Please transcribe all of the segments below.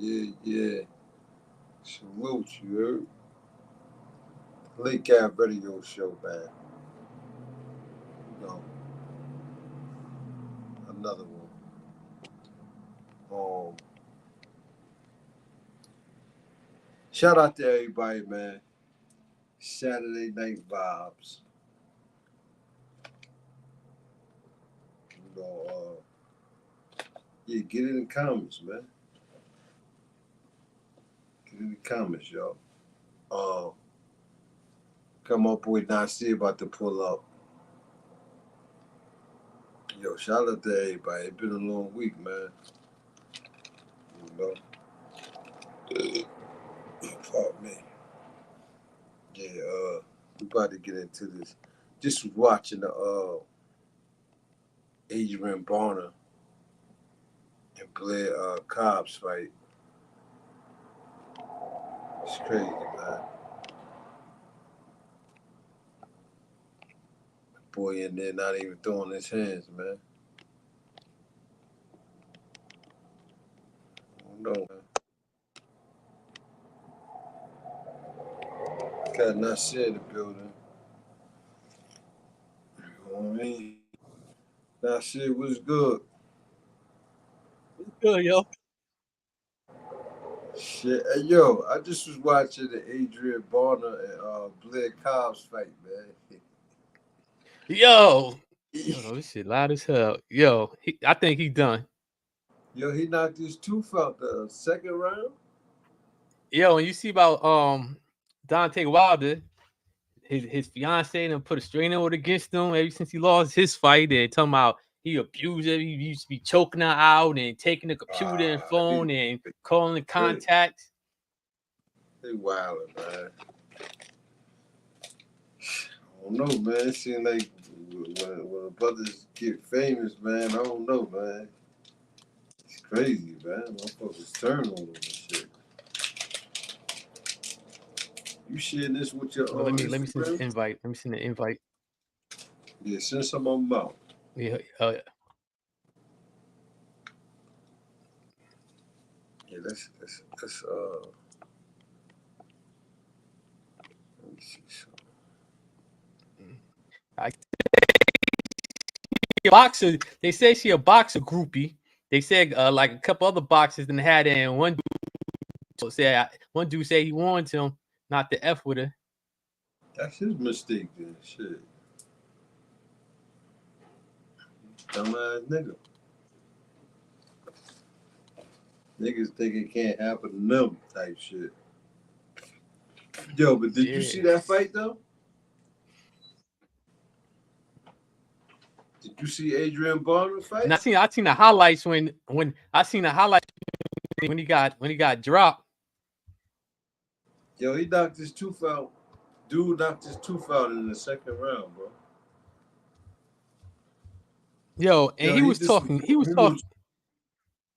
Yeah. Salute you, heard? Late Cat Radio Show, man. You know, another one. Um, Shout out to everybody, man. Saturday Night Vibes. You know, yeah, get in the comments, man. Get in the comments, y'all. Uh, Come up with Nasir about to pull up. Yo, shout out to everybody. It's been a long week, man. You know, fuck me. Yeah, we about to get into this. Just was watching the Adrian Barner and Blair Cobbs fight. It's crazy, man. Boy in there not even throwing his hands, man. I don't know, man. Got Nasir in the building. You know what I mean? Nasir was good. Good, yo. Shit, hey, yo, I just was watching the Adrian Barner and Blair Cobbs fight, man. Yo, no, this shit loud as hell. Yo, I think he done. Yo, he knocked his tooth out the second round. Yo, and you see about Dante Wilder, his fiance and put a strain order against him ever since he lost his fight. And talking about he abused her. He used to be choking her out and taking the computer and phone and calling the contacts. They wildin', man. I don't know, man. It seems like when brothers get famous, man, I don't know, man. It's crazy, man. Motherfuckers turn on them and shit. You sharing this with your Well, let me send the invite. Let me send the invite. Yeah, send some of them out. Yeah, Yeah, let's let me see something. Boxer. They say she a boxer groupie. They said like a couple other boxers and had it, and one dude said he warned him not to F with her. That's his mistake, then. Shit. Dumbass nigga. Niggas think it can't happen to them type shit. Yo, but did you see that fight though? Did you see Adrian Barner fight? And I seen the highlights when I seen the highlights when he got dropped. Yo, he knocked his tooth out. Dude knocked his tooth out in the second round, bro. Yo, and he was talking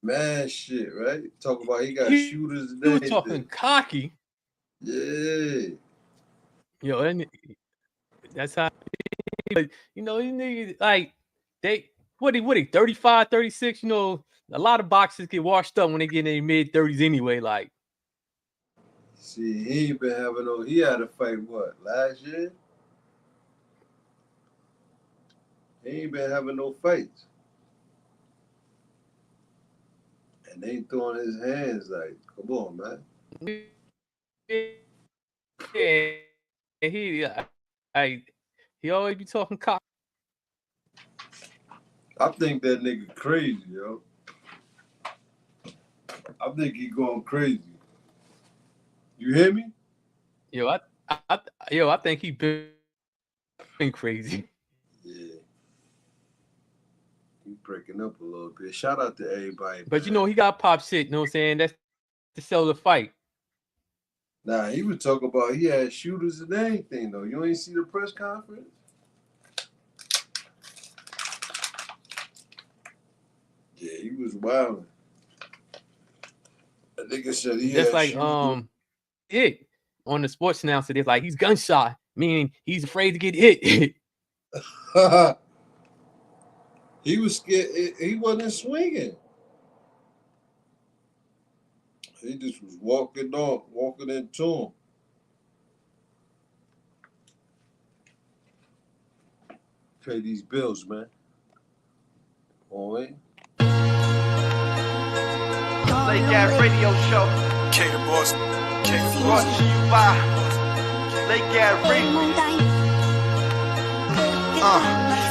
mad shit, right? Talk about he got shooters and he was talking cocky. Yeah. Yo, and that's how you know, these niggas like they what he 35, 36, you know, a lot of boxers get washed up when they get in their mid-30s anyway, like. See, he ain't been having he had a fight what, last year? He ain't been having no fights. And they ain't throwing his hands like, come on, man. Yeah, he always be talking cock. I think that nigga crazy, yo. I think he going crazy. You hear me? Yo, I think he been crazy. Yeah. He breaking up a little bit. Shout out to everybody. But man. You know, he got pop shit, you know what I'm saying? That's to sell the fight. Nah, he was talking about he had shooters and everything, though. You ain't see the press conference? Yeah, he was wilding. That nigga said he Just had like shooters. Hit on the sports announcer, they're like, he's gunshot, meaning he's afraid to get hit. He was scared. He wasn't swinging. He just was walking into him. Pay these bills, man. All right. Late Gas Radio Show. Cater Boss. Brought to you by Late Gas Radio.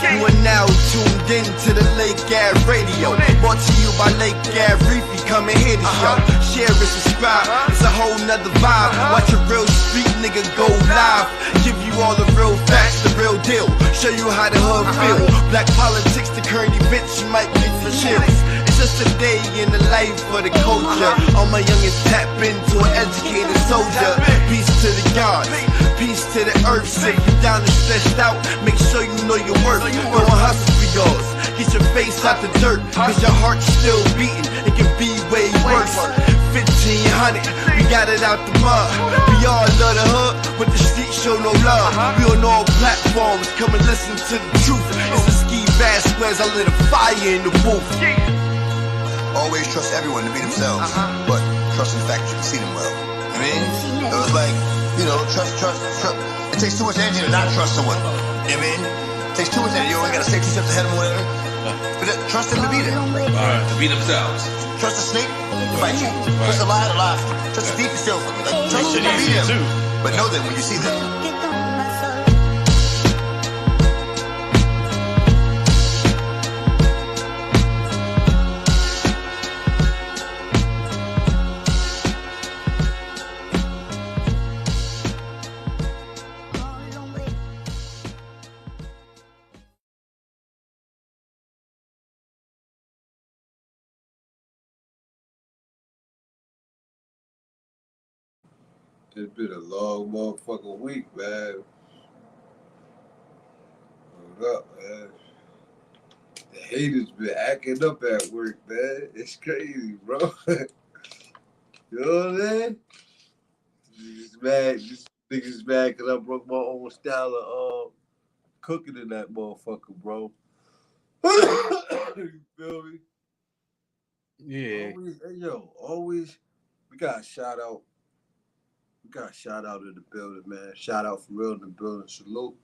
You are now tuned in to the Lake Gas Radio. Brought to you by Lake Gas Reefy. Come and hear the show. Share and subscribe. It's a whole nother vibe. Watch a real street nigga go live. Give you all the real facts, the real deal. Show you how the hood feel. Black politics, the current events, you might get some chills. It's just a day in the life for the culture. All my youngins tap into an educated soldier. Peace to the gods, peace to the earth. Sit you down and stretched out. Make sure you know your worth. Go and hustle for yours. Get your face out the dirt, cause your heart's still beating. It can be way worse. 1500, we got it out the mud. We all love the hood, but the streets show no love. We on all platforms, come and listen to the truth. It's a Ski Vasquez, I lit a fire in the booth. Always trust everyone to be themselves, but trust in the fact that you can see them well. I mean, it was like, you know, trust. It takes too much energy to not trust someone. I mean, it takes too much energy. You only gotta stay 2 steps ahead of them, whatever. But trust them to be there. To be themselves. Trust the snake to bite you. Trust the lie to lie. Trust the thief to steal from you. Like, trust them to be them. But know them when you see them. It's been a long motherfucking week, man. Hold up, man. The haters been acting up at work, man. It's crazy, bro. You know what I'm saying? This niggas mad because I broke my own style of cooking in that motherfucker, bro. You feel me? Yeah. Always, we got a shout out. We got a shout out in the building, man. Shout out for real in the building. Salute.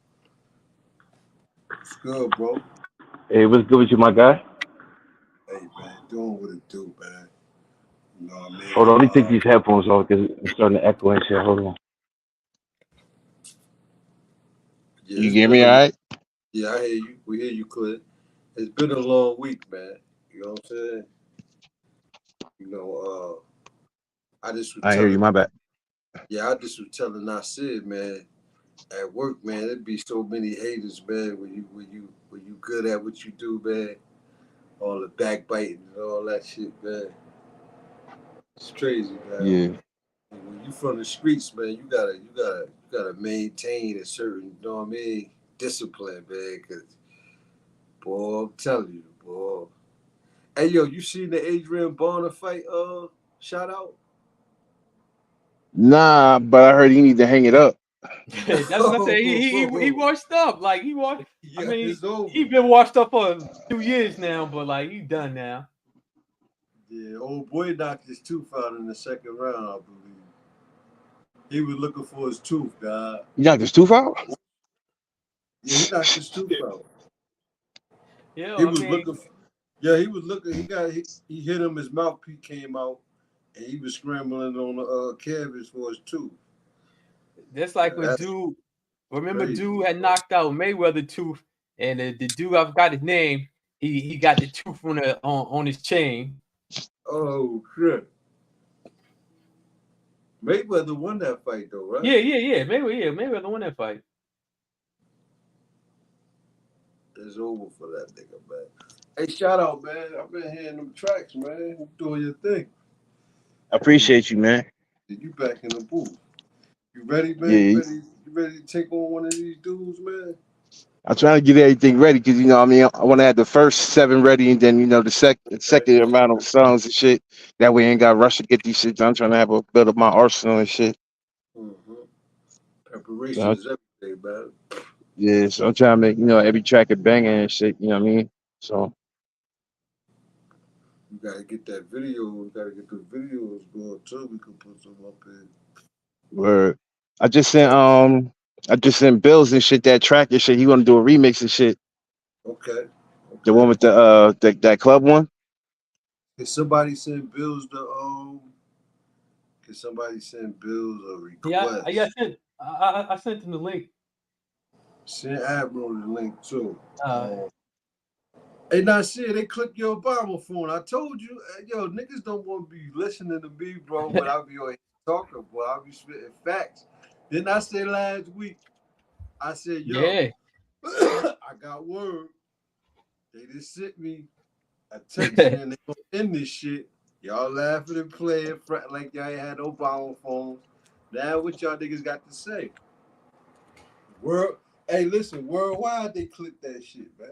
What's good, bro? Hey, what's good with you, my guy? Hey, man, doing what it do, man. You know what I mean? Hold on, let me take these headphones off because it's starting to echo and shit. Hold on. Yeah, You hear me all right? Yeah, I hear you. We hear you clear. It's been a long week, man. You know what I'm saying? You know, I hear you, my bad. Yeah, I just was telling Nasir, man, at work, man, there'd be so many haters, man, when you good at what you do, man. All the backbiting and all that shit, man. It's crazy, man. Yeah. When you from the streets, man, you gotta maintain a certain, you know what I mean, discipline, man. Cause, boy, I'm telling you, boy. Hey, yo, you seen the Adrian Bonner fight? Shout out. Nah, but I heard he need to hang it up. That's what I said. He washed up. Like he washed. Yeah, I mean, it's over. he been washed up for 2 years now, but like he done now. Yeah, old boy knocked his tooth out in the second round, I believe. He was looking for his tooth, God. You knocked his tooth out? Yeah, he knocked his tooth out. Yeah, He was looking. He was looking. He hit him. His mouthpiece came out, and he was scrambling on the canvas for his tooth. That's like when dude. Remember, dude had knocked out Mayweather tooth, and the dude, I forgot his name. He got the tooth on his chain. Oh crap! Mayweather won that fight though, right? Yeah. Mayweather won that fight. It's over for that nigga, man. Hey, shout out, man. I've been hearing them tracks, man. You doing your thing. I appreciate you, man. You back in the booth. You ready, man? Yeah. You ready to take on one of these dudes, man? I'm trying to get everything ready because, you know what I mean, I want to have the first 7 ready and then, you know, the second amount of songs and shit. That way I ain't got to rush to get these shit done. I'm trying to build up my arsenal and shit. Mm-hmm. Preparation is everything, man. Yeah, so I'm trying to make, you know, every track a banger and shit, you know what I mean? So. You gotta get that video. We gotta get the videos going too. We can put some up in. Word. I just sent Bills and shit that track and shit. He wanna do a remix and shit. Okay. The one with that club one. Can somebody send Bills the Can somebody send Bills a request? Yeah, I sent him the link. Send Admiral the link too. Uh, Hey, now shit, they click your Obama phone. I told you, yo, niggas don't want to be listening to me, bro, but I'll be on talking, boy. I'll be spitting facts. Didn't I say last week? I said, yo, yeah. I got word. They just sent me a text and they gonna end this shit. Y'all laughing and playing like y'all ain't had no Obama phones. Now what y'all niggas got to say? Hey, listen, worldwide they click that shit, man.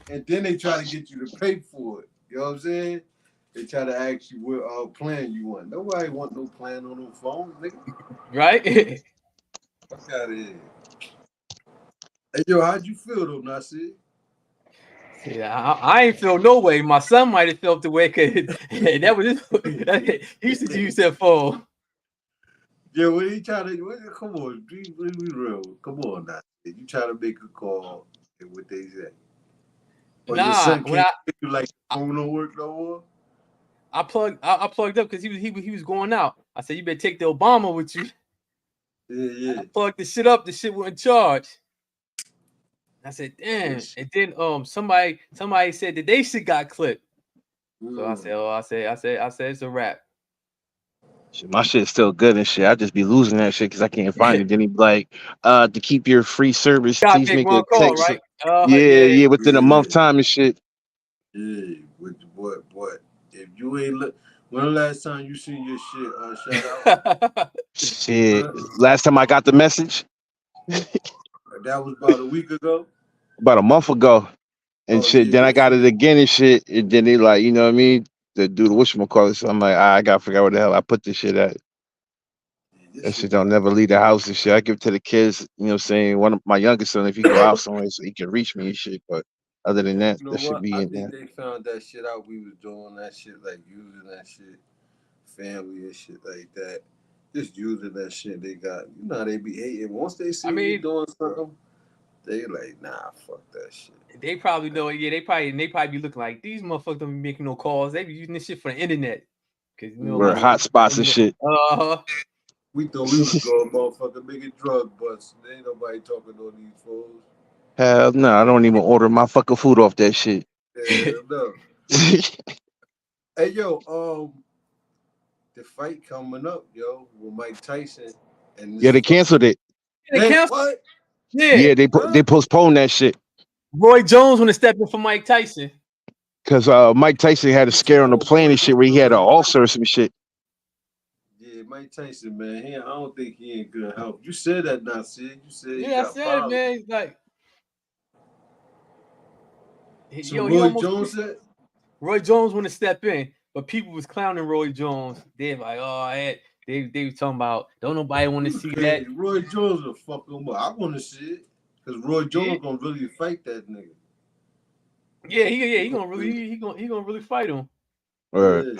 And then they try to get you to pay for it. You know what I'm saying? They try to ask you what plan you want. Nobody want no plan on no phone, nigga. Right? Fuck out of here. Hey, yo, how'd you feel though, Nasir? Yeah, I ain't feel no way. My son might have felt the way, cause that was his, he used to use that phone. Yeah, when he try to come on, be real. Come on, Nasir. You try to make a call and what they say. Or your son can't you like the phone don't work no more? I plugged up because he was going out. I said, you better take the Obama with you. Yeah. I plugged the shit up, the shit wouldn't charge. I said, damn. And then somebody said that they shit got clipped. So I said it's a wrap. Shit, my shit's still good and shit. I just be losing that shit because I can't find it. Then he be like, to keep your free service, please make a call, text. right? Yeah, within a month time and shit. Yeah, what? If you ain't look, when the last time you seen your shit shout out? Shit, last time I got the message. That was about a week ago. About a month ago, and shit. Yeah, then I got it again and shit. And then they like, you know what I mean? The dude, whatchamacallit. So I'm like, I gotta figure out where the hell I put this shit at. That shit don't never leave the house and shit. I give it to the kids, you know what I'm saying? One of my youngest son, if he go out somewhere so he can reach me and shit. But other than that, that should be in there. I think they found that shit out. We was doing that shit, like using that shit, family and shit like that. Just using that shit they got. You know how they be hating. Once they see me doing something, they like, nah, fuck that shit. They probably know it. Yeah, they probably be looking like these motherfuckers don't be making no calls. They be using this shit for the internet. Cause you know, we're hot spots and shit. We thought we was going motherfucking making drug busts. There ain't nobody talking on these phones. Hell no, I don't even order my fucking food off that shit. Hell no. Hey yo, the fight coming up, yo, with Mike Tyson and yeah, they canceled it. They canceled what? Yeah, they postponed that shit. Roy Jones want to step in for Mike Tyson. Cause Mike Tyson had a scare on the plane and shit where he had an ulcer or some shit. Yeah, Mike Tyson, man. I don't think he in good health. You said that, Nasir. You said I said it, man. Like, so Roy Jones said. Roy Jones want to step in, but people was clowning Roy Jones. They're like, they were talking about don't nobody want to see that. Roy Jones will fuck him up. I want to see it because Roy Jones gonna really fight that nigga. Yeah, he gonna really fight him. Right.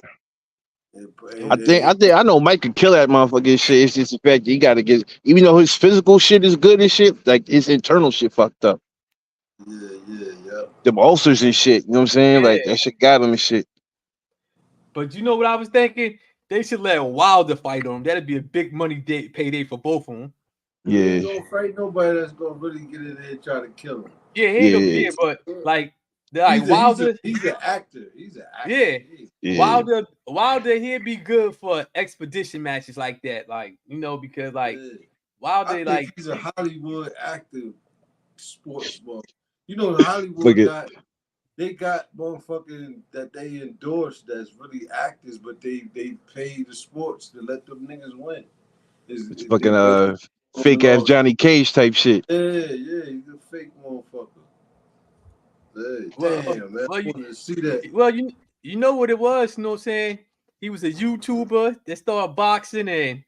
I know Mike could kill that motherfucking shit. It's just the fact that he gotta get, even though his physical shit is good and shit, like his internal shit fucked up. Yeah. Them ulcers and shit, you know what I'm saying? Like that shit got him and shit. But you know what I was thinking? They should let Wilder fight him. That'd be a big money payday for both of them. Yeah. He ain't gonna fight nobody that's gonna really get in there and try to kill him. Yeah, he ain't gonna be but like Wilder. He's an actor. Yeah. Wilder, he'd be good for expedition matches like that. Like, you know, because like Wilder, like he's a Hollywood actor, sports ball. You know, Hollywood they got motherfucking that they endorse that's really actors, but they pay the sports to let them niggas win. It's fucking fake ass Johnny Cage type shit. Yeah, he's a fake motherfucker. Hey, damn, man. I wanted to see that. Well, you know what it was, you know what I'm saying? He was a YouTuber that started boxing and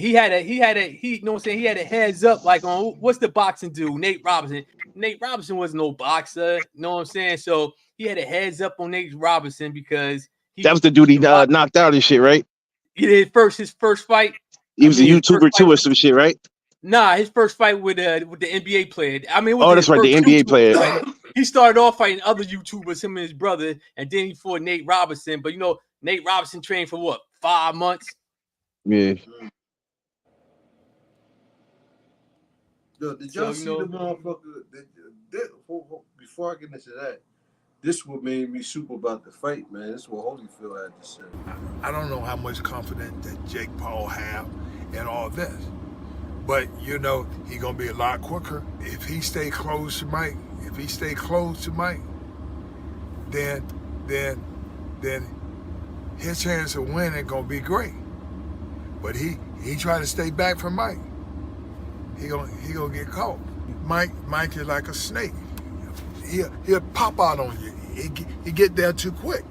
he you know what I'm saying? He had a heads up like on what's the boxing dude? Nate Robinson. Nate Robinson was no boxer, you know what I'm saying? So he had a heads up on Nate Robinson because That was the dude he knocked out and shit, right? He did his first fight. He was a YouTuber too or some shit, right? Nah, his first fight with the NBA player. I mean, that's right, the NBA player. Fight. He started off fighting other YouTubers, him and his brother, and then he fought Nate Robinson. But you know, Nate Robinson trained for what, 5 months? Yeah. Yo, did y'all see the motherfucker? Before I get into that, this what made me super about the fight, man. This is what Holyfield had to say. I don't know how much confidence that Jake Paul have in all this, but you know he gonna be a lot quicker if he stay close to Mike. If he stay close to Mike, then his chance of winning gonna be great. But he try to stay back from Mike. He gonna get caught. Mike is like a snake. He'll pop out on you. He get there too quick.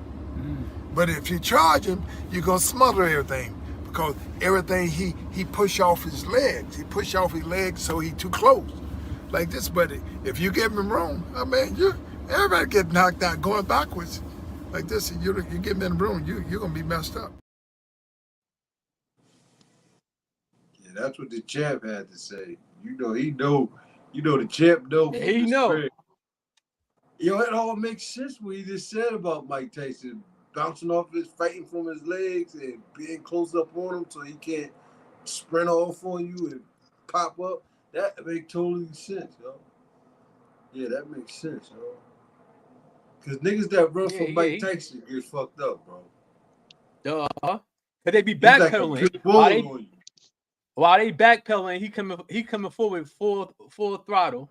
But if you charge him, you're gonna smother everything because everything he push off his legs. He push off his legs so he too close. Like this, but if you give him room, I mean, everybody get knocked out going backwards. Like this, you give him room, you're gonna be messed up. Yeah, that's what the champ had to say. You know the champ know. Yeah, he know. Spirit. Yo, it all makes sense what he just said about Mike Tyson bouncing off fighting from his legs and being close up on him so he can't sprint off on you and pop up. That makes totally sense, yo. Yeah, that makes sense, yo. Because niggas that run from Mike Tyson get fucked up, bro. Cause they be backpedaling. While they backpedaling, he coming forward full throttle.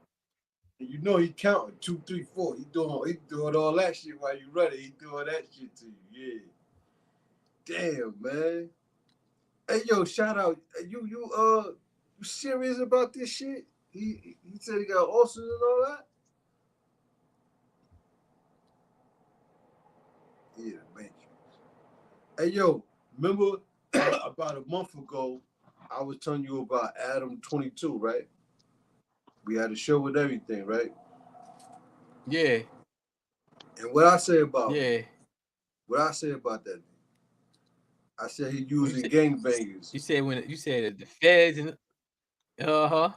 And you know he counting 2, 3, 4. He doing all that shit while you running. He doing that shit to you. Yeah. Damn, man. Hey, yo, shout out. You serious about this shit? He said he got ulcers and all that? Yeah, man. Hey, yo, remember about a month ago, I was telling you about Adam 22, right? We had a show with everything, right? Yeah. And what I say about that, I said he using gangbangers. You said the feds and Yeah,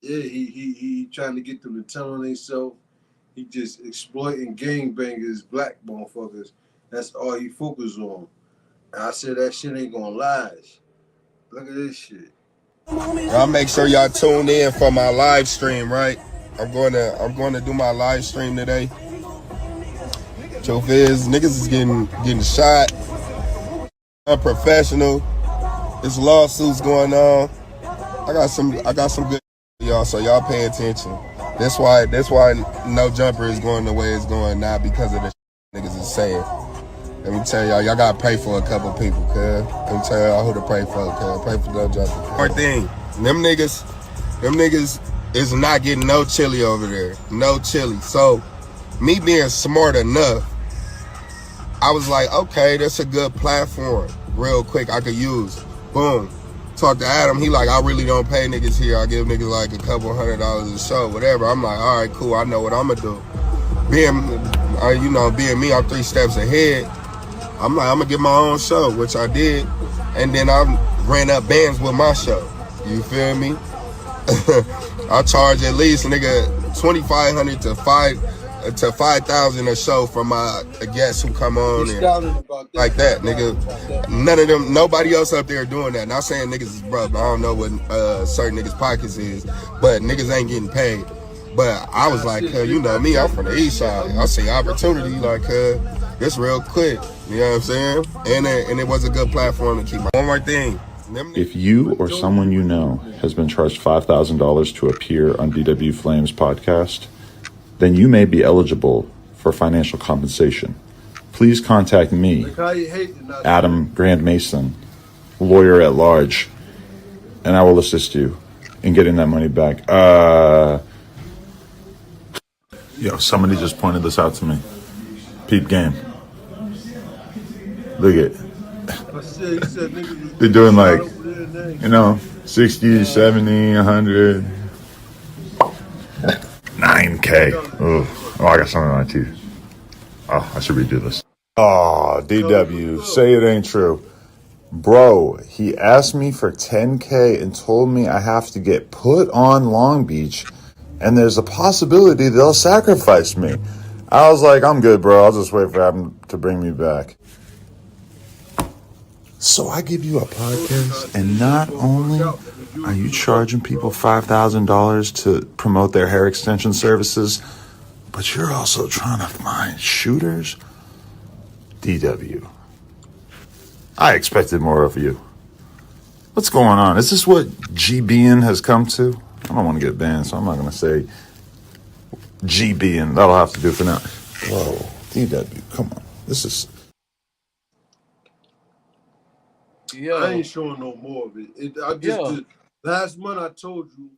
he trying to get them to tell on themselves. He just exploiting gangbangers, black motherfuckers. That's all he focus on. And I said that shit ain't gonna last. Look at this shit. I'll make sure y'all tune in for my live stream, right? I'm going to do my live stream today. Truth is, niggas is getting shot. Unprofessional. There's lawsuits going on. I got some good y'all, so y'all pay attention. That's why No Jumper is going the way it's going, not because of the niggas is saying. Let me tell y'all gotta pray for a couple people, cuz. Let me tell y'all who to pray for, cuz. Pray for No Jumper. One thing, them niggas is not getting no chili over there. No chili. So, me being smart enough, I was like, okay, that's a good platform. Real quick, I could use. Boom. Talk to Adam, he like, I really don't pay niggas here. I give niggas like a couple $100 a show, whatever. I'm like, all right, cool, I know what I'm gonna do. Being me, I'm 3 steps ahead. I'm like, I'm gonna get my own show, which I did. And then I ran up bands with my show. You feel me? I charge at least, nigga, $2,500 to $5,000 a show for my guests who come on and like that, nigga. None of them, nobody else up there doing that. Not saying niggas is broke. I don't know what certain niggas' pockets is, but niggas ain't getting paid. But I was like, you know me, I'm from the east side. I see opportunity, like, it's real quick. You know what I'm saying? And it was a good platform to keep. One more thing. If you or someone you know has been charged $5,000 to appear on DW Flames podcast, then you may be eligible for financial compensation. Please contact me, Adam Grand Mason, lawyer at large, and I will assist you in getting that money back. Yo, somebody just pointed this out to me. Peep game. Look at I said, he said niggas They're doing like, shot over there, and you know, 60, 70, 100, 9K. Oh, I got something on my teeth. Oh, I should redo this. Oh, DW, say it ain't true. Bro, he asked me for 10K and told me I have to get put on Long Beach and there's a possibility they'll sacrifice me. I was like, I'm good, bro. I'll just wait for him to bring me back. So I give you a podcast, and not only are you charging people $5,000 to promote their hair extension services, but you're also trying to find shooters? DW. I expected more of you. What's going on? Is this what GBing has come to? I don't want to get banned, so I'm not going to say GBing. That'll have to do for now. Whoa, DW, come on. This is... I ain't showing no more of it. I just did. Last month I told you,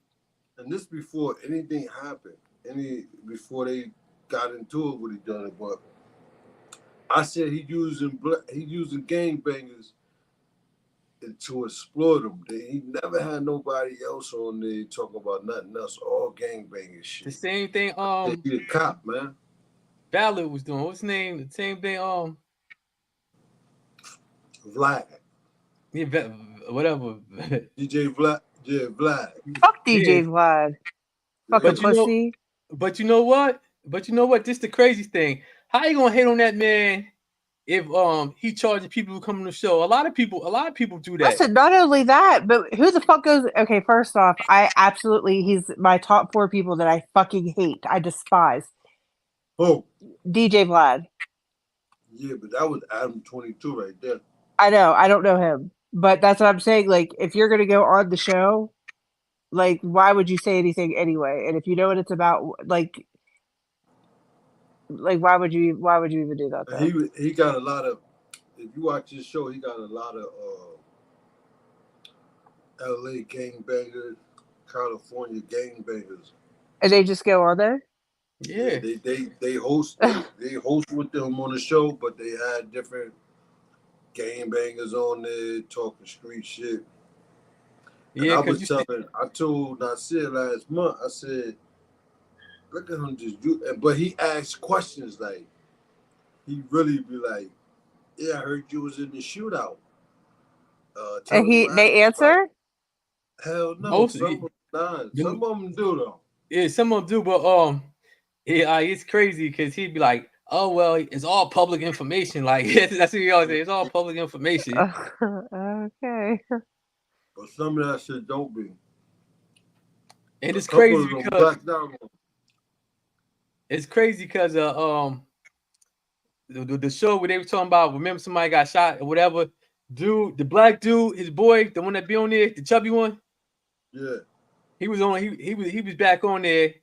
and this before anything happened, before they got into it with each other, but I said he using gangbangers to exploit them. He never had nobody else on there talking about nothing else. All gangbangers shit. The same thing. He a cop, man. Ballard was doing. What's his name? The same thing. Vlad. Yeah, whatever. DJ Vlad. Yeah, Vlad. Fuck DJ Vlad. Fucking pussy. But you know what? This the crazy thing. How you gonna hate on that man if he charging people who come on the show? A lot of people do that. Listen, not only that, but who the fuck goes? Okay, first off, he's my top 4 people that I fucking hate. I despise. Oh, DJ Vlad. Yeah, but that was Adam 22 right there. I know. I don't know him. But that's what I'm saying. Like, if you're gonna go on the show, like, why would you say anything anyway? And if you know what it's about, like why would you even do that? Though? He got a lot of. If you watch his show, he got a lot of LA gangbangers, California gangbangers, and they just go on there. Yeah, they host they host with them on the show, but they had different gangbangers on there talking street shit. And yeah, I told Nasir last month, I said, look at him just do, but he asked questions like, he really be like, yeah, I heard you was in the shootout. And they answer? Hell no. Some of them do though. Yeah, some of them do, but it's crazy because he'd be like, oh well, it's all public information. Like that's what he always say. It's all public information. Okay. But some of that shit don't be. And it's crazy because the show where they were talking about, remember somebody got shot or whatever. Dude, the black dude, his boy, the one that be on there, the chubby one. Yeah. He was back on there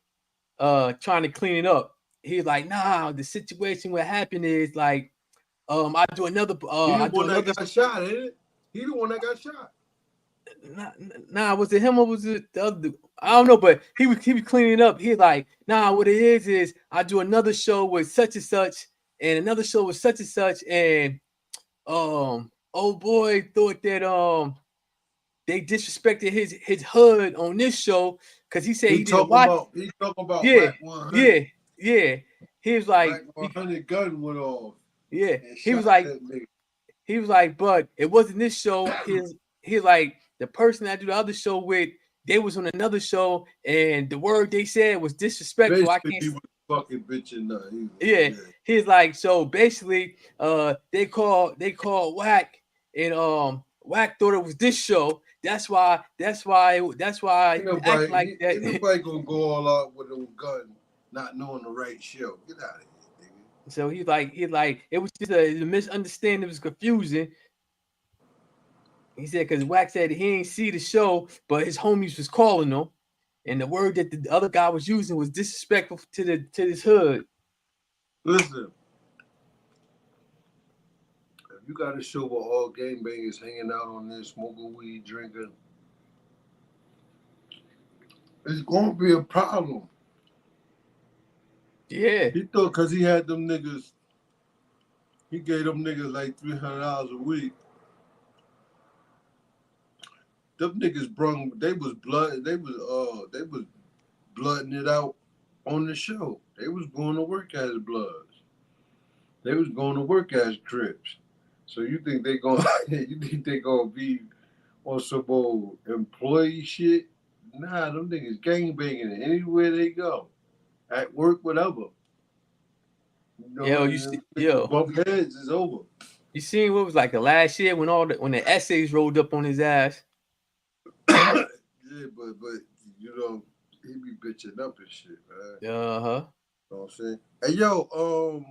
trying to clean it up. He was like, nah, the situation what happened is like I do another he the one that got shot, ain't it? He the one that got shot. Nah, was it him or was it the other dude? I don't know, but he was cleaning up. He's like, nah, what it is I do another show with such and such and another show with such and such, and old boy thought that they disrespected his hood on this show because he said he didn't watch. He talking about yeah. He was like, 100 gun went off. Yeah, he was like, but it wasn't this show. He's like, the person I do the other show with, they was on another show, and the word they said was disrespectful. Basically, he was fucking bitching. Yeah, he's like, so basically, they called Whack, and Whack thought it was this show. That's why he act like that. Ain't nobody gonna go all out with a gun, not knowing the right show. Get out of here, nigga. So he's like, it was just a misunderstanding. It was confusing. He said because Whack said he ain't see the show, but his homies was calling him, and the word that the other guy was using was disrespectful to this hood. Listen, if you got a show where all gangbangers hanging out on there, smoking weed, drinking, it's gonna be a problem. Yeah. He thought because he had them niggas, he gave them niggas like $300 a week. them niggas brung. They was blooding it out on the show. They was going to work as Bloods. They was going to work as Crips. So you think they gonna be on some old employee shit? Nah, them niggas gangbanging anywhere they go, at work, whatever. You know, Yo, you see, yo, bump heads is over. you seen what was like the last year when when the essays rolled up on his ass? Yeah, but you know, he be bitching up and shit, man. Uh-huh. You know what I'm saying? Hey, yo,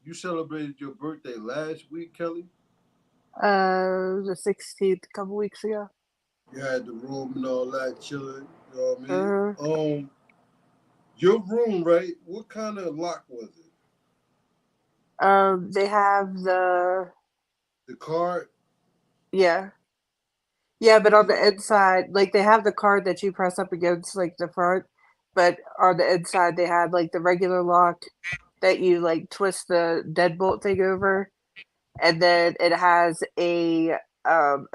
you celebrated your birthday last week, Kelly? The 16th, a couple weeks ago. You had the room and all that chilling, you know what I mean? Your room, right? What kind of lock was it? They have the card? Yeah, but on the inside, like they have the card that you press up against like the front, but on the inside they had like the regular lock that you like twist the deadbolt thing over, and then it has a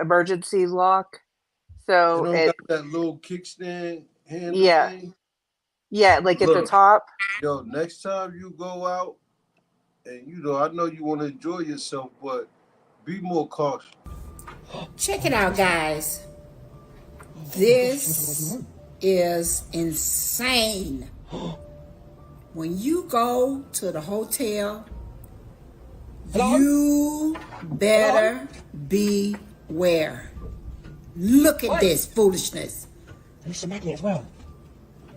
emergency lock. So don't it got that little kickstand handle yeah thing? like at the Look, top. yo, next time you go out, and you know, I know you want to enjoy yourself, but be more cautious. Check it out, guys. This is insane. When you go to the hotel, you better beware. Look at this foolishness. Mr. Magnet as well.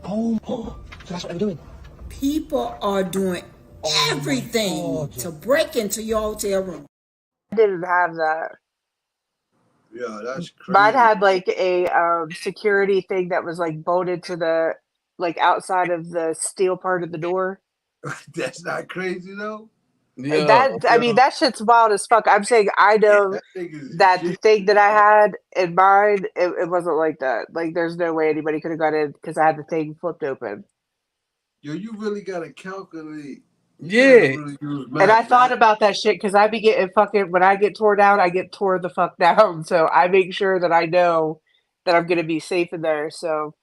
Oh, so that's what they were doing. People are doing everything to break into your hotel room. I didn't have that. Yeah, that's crazy. Mine had like a security thing that was like bolted to the like outside of the steel part of the door. That's not crazy though. I mean, that shit's wild as fuck. I'm saying I know that the thing that I had in mind, it wasn't like that. Like, there's no way anybody could have got in because I had the thing flipped open. Yo, you really gotta calculate. Yeah. And I thought about that shit because I be getting fucking, when I get tore down, I get tore the fuck down. So I make sure that I know that I'm gonna be safe in there. So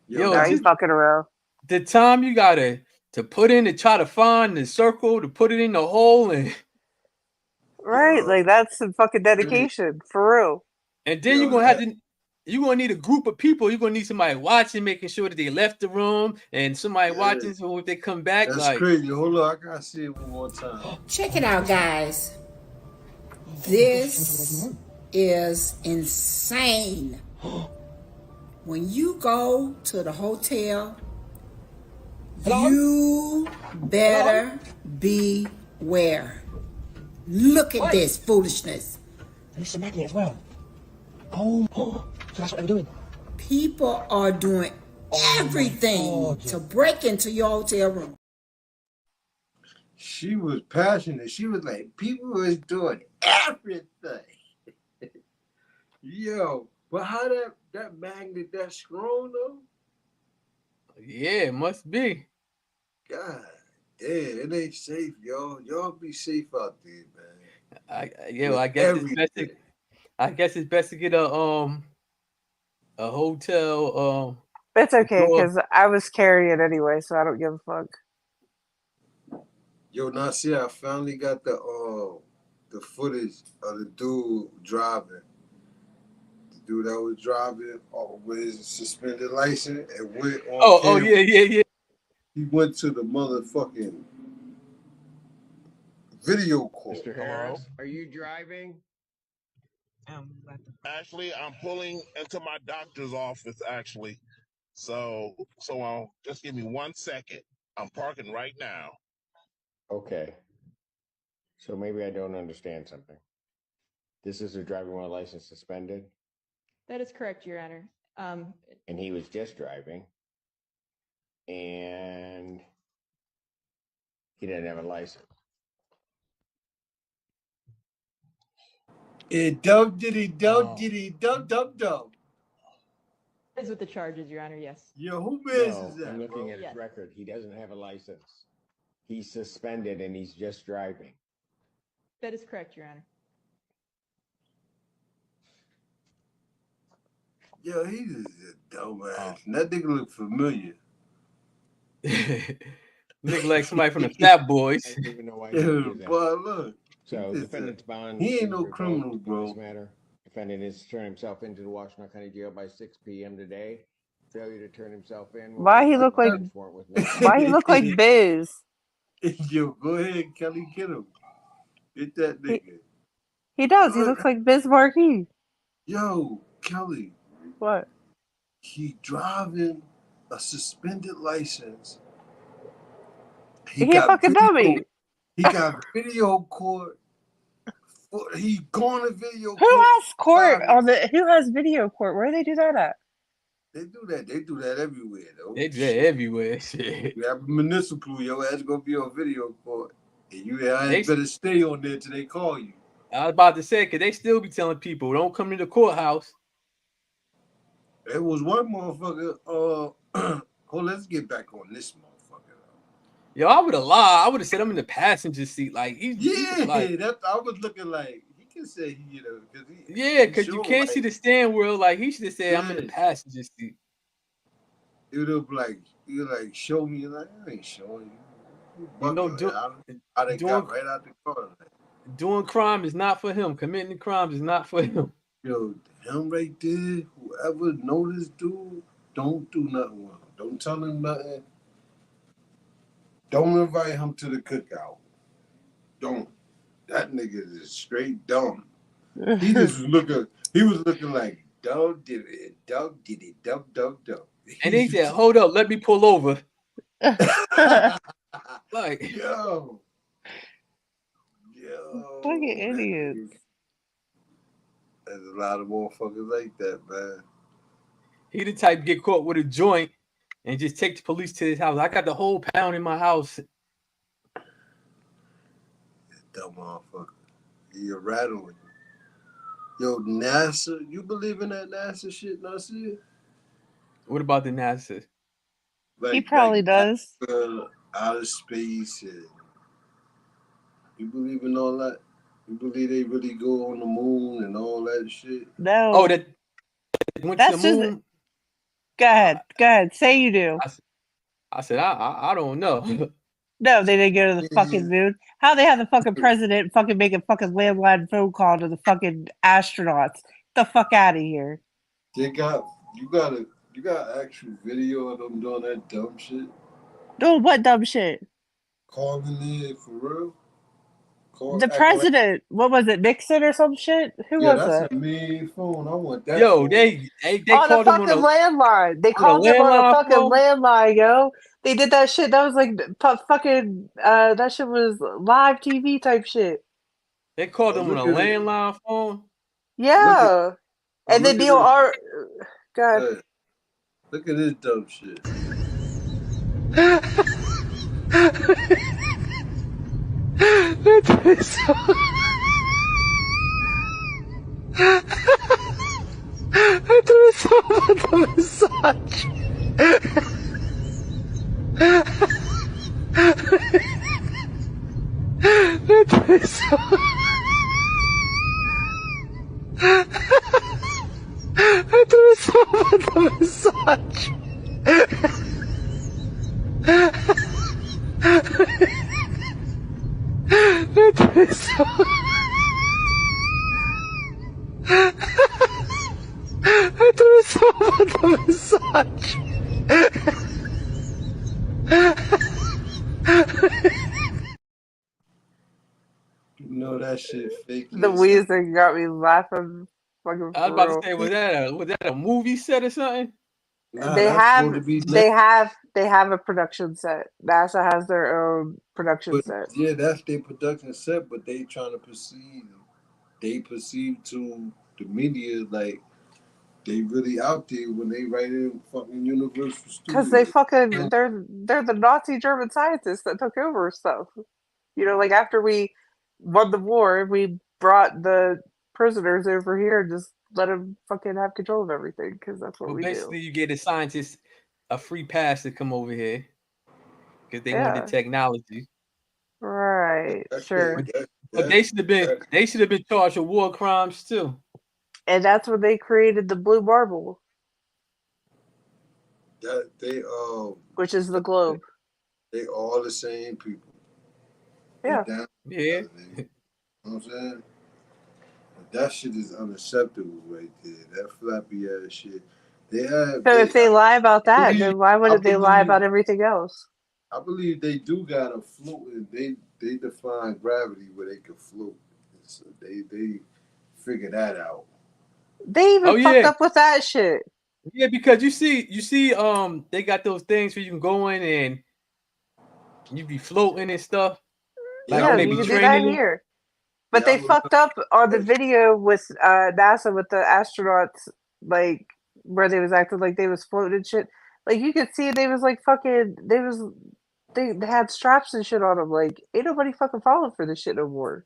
Yo, I ain't fucking around. The time you gotta to put in to try to find the circle to put it in the hole and right, like that's some fucking dedication for real. And then you're gonna need a group of people. You're gonna need somebody watching, making sure that they left the room, and somebody watching so if they come back. That's like crazy. Hold on, I gotta see it one more time. Check it out, guys. This is insane. When you go to the hotel, you better beware. Look at this foolishness. Mr. Magnet as well. Oh, so that's what they were doing. People are doing everything to break into your hotel room. She was passionate. She was like, people was doing everything. Yo, but how that magnet that strong though? Yeah, it must be. God damn, it ain't safe, y'all. Y'all be safe out there, man. I guess it's best to get a hotel. It's okay because I was carrying anyway, so I don't give a fuck. Yo, Nasir, I finally got the footage of the dude driving. The dude that was driving with his suspended license and went on camera. Yeah. He went to the motherfucking video call. Mr. Harris, are you driving? Actually, I'm pulling into my doctor's office, actually. So just give me 1 second. I'm parking right now. Okay. So maybe I don't understand something. This is a driver while license suspended? That is correct, Your Honor. And he was just driving. And he didn't have a license. Dumb. That is with the charges, Your Honor, yes. Yo, who is that? I'm looking at his record. He doesn't have a license. He's suspended and he's just driving. That is correct, Your Honor. Yo, he's just a dumbass. And that nigga look familiar. Look like somebody from the Fat Boys. I don't even know why he Yeah, would do that. boy, look. So This defendant's bond he is ain't no revoked criminal, in bro. this matter. Defendant is to turn himself into the Washington County Jail by 6 p.m. today. Failure to turn himself in will Why be he a look like search warrant with no why he look like Biz? Yo, go ahead, Kelly, get him. Get that nigga. He does. He looks like Biz Marquis. Yo, Kelly. What? He driving a suspended license. He a fucking dummy. He got video court. He going to video court. Who has court on the? Who has video court? Where do they do that at? They do that. They do that everywhere, though. They do that everywhere. Shit. You have a municipal, your ass gonna be on video court, and you ass They- better stay on there till they call you. I was about to say, because they still be telling people, don't come to the courthouse. There was one motherfucker. Oh, let's get back on this motherfucker. Yo, I would have lied. I would have said I'm in the passenger seat. Like, Yeah, like, that I was looking like he can say he, you know, because yeah, because you sure, can't like, see the stand wheel. Like, he should have said, I'm in the Yes. passenger seat. It would have like you like show me like I ain't showing you. You know, I done doing- got right out the car. Like, Doing crime is not for him. Committing crimes is not for him. yo, him right there. Whoever know this dude, don't do nothing with him. Don't tell him nothing. Don't invite him to the cookout. Don't. That nigga is straight dumb. He just was looking. He was looking like dog did it, dog did it, dog. And they said, hold up, let me pull over. Like, Yo. Fucking idiots. There's a lot of motherfuckers like that, man. he the type to get caught with a joint and just take the police to his house. I got the whole pound in my house. Dumb motherfucker. He a rat on you. Yo, NASA, you believe in that NASA shit, Nasir? What about the NASA? He probably does. Outer space and you believe in all that? You believe they really go on the moon and all that shit? No. Oh, that went That's to the just. moon. Go ahead. Say you do. I said, I don't know. No, they didn't go to the fucking moon. How they have the fucking president fucking make a fucking landline phone call to the fucking astronauts? Get the fuck out of here. They got you got actual video of them doing that dumb shit. Doing what dumb shit? Calling in for real? The president. What was it? Nixon or some shit? Who Yeah, was that's that? a mean phone. I want that. Yo, phone. they On the called him fucking on a landline. They on a called him on a landline fucking phone? landline, yo. They did that shit. That was like fucking. That shit was live TV type shit. They called Oh, him on a look at it. landline phone. Yeah. And then look at Neil this. R. God. Hey, look at this dumb shit. You know that shit fake. The wheezing got me laughing. Fucking I was for about real. to say, was that a movie set or something? Nah, They that's have supposed to be they have a production set. NASA has their own production But set. yeah, that's their production set, but they trying to perceive to the media like they really out there when they write in fucking Universal Studios. Because they fucking they're the Nazi German scientists that took over stuff. You know, like after we won the war, we brought the prisoners over here and just let them fucking have control of everything because that's what Well, we basically, do. you get the scientists a free pass to come over here because they want Yeah. the technology. Right, sure. But they should have been charged with war crimes too. And that's when they created the blue marble. That which is the globe. they all the same people. They Yeah. down Yeah. together, you know what I'm saying? But that shit is unacceptable right there. That flappy ass shit. They have. So if they lie about that, believe- then why I wouldn't they lie believe- about everything else? I believe they do got a float, and they define gravity where they can float. So they figure that out. They even Oh, fucked yeah. up with that shit. Yeah, because you see, they got those things where you can go in and you be floating and stuff. Like Yeah, when they you be can do that training you. here. But Yeah, I they fucked up on the video with NASA with the astronauts, like where they was acting like they was floating shit. Like you could see they was like fucking. They had straps and shit on them. Like ain't nobody fucking falling for this shit no more.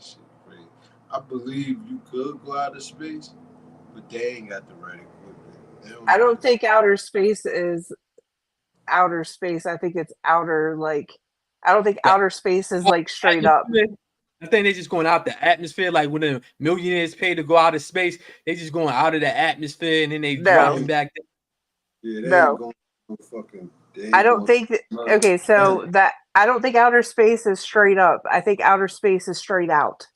Shit crazy. I believe you could go out of space, but they ain't got the right equipment. They I don't think outer space is outer space. I think it's outer like. I don't think outer space is like straight up. I think they just going out the atmosphere. Like when the millionaires pay to go out of space, they just going out of the atmosphere and then they dropping back. Yeah, they No. ain't going no fucking. I don't think that. Okay, so that I don't think outer space is straight up. I think outer space is straight out.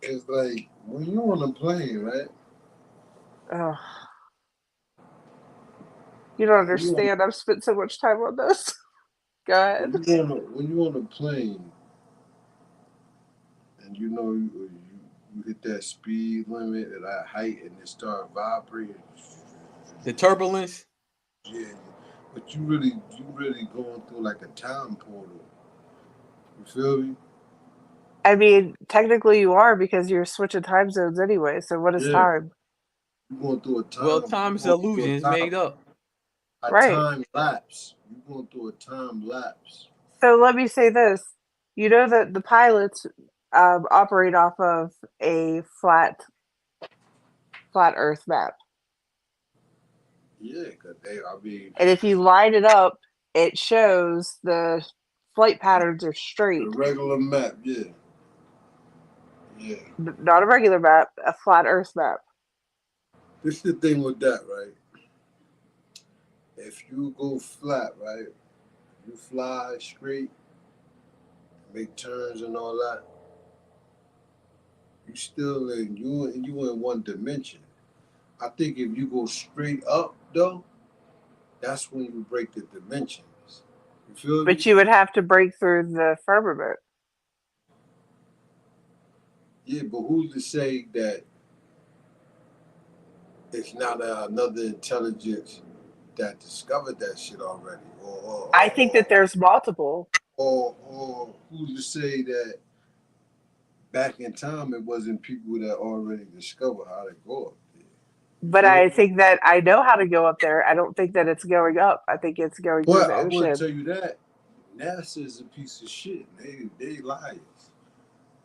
It's like when you on a plane, right? Ugh. You don't understand. I've spent so much time on this. Go ahead. When you on a plane, and you know you hit that speed limit at that height, and it start vibrating. The turbulence. Yeah, but you really going through like a time portal. You feel me? I mean, technically you are because you're switching time zones anyway. So what is Yeah. time? You going through a time. Well, time's an illusion. It's made up. A Right. time lapse. You going through a time lapse. So let me say this. You know that the pilots operate off of a flat Earth map. Yeah, cause And if you line it up, it shows the flight patterns are straight. the regular map, yeah. Yeah. Not a regular map, a flat Earth map. This is the thing with that, right? If you go flat, right? You fly straight, make turns and all that. You still you in one dimension. I think if you go straight up though, that's when you break the dimensions. You feel me? But you would have to break through the firmament. Yeah, but who's to say that it's not another intelligence that discovered that shit already? I think that there's multiple. Or who's to say that back in time it wasn't people that already discovered how to go up there? But I think that I know how to go up there. I don't think that it's going up. I think it's going through Well, the I want to ocean. tell you that NASA is a piece of shit. They liars.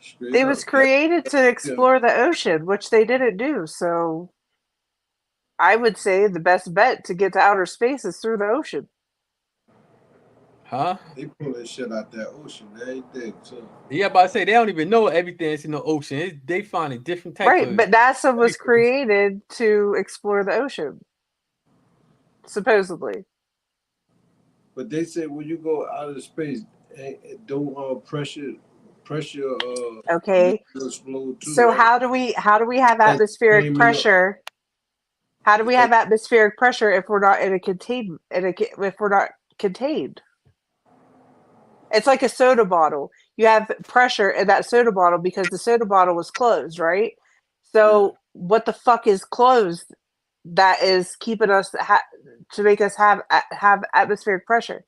Straight It up. was created to explore the ocean, which they didn't do. So I would say the best bet to get to outer space is through the ocean. Huh? They pull that shit out that ocean. Everything. So Yeah, but I say they don't even know everything that's in the ocean. They find a different type Right, of. but NASA was created to explore the ocean, supposedly. but they say when you go out of space, don't pressure Okay. explode too. So right? how do we have Like atmospheric flaming up. pressure? How do we have atmospheric pressure if we're not if we're not contained? It's like a soda bottle. You have pressure in that soda bottle because the soda bottle was closed, right? So what the fuck is closed that is keeping us to make us have atmospheric pressure?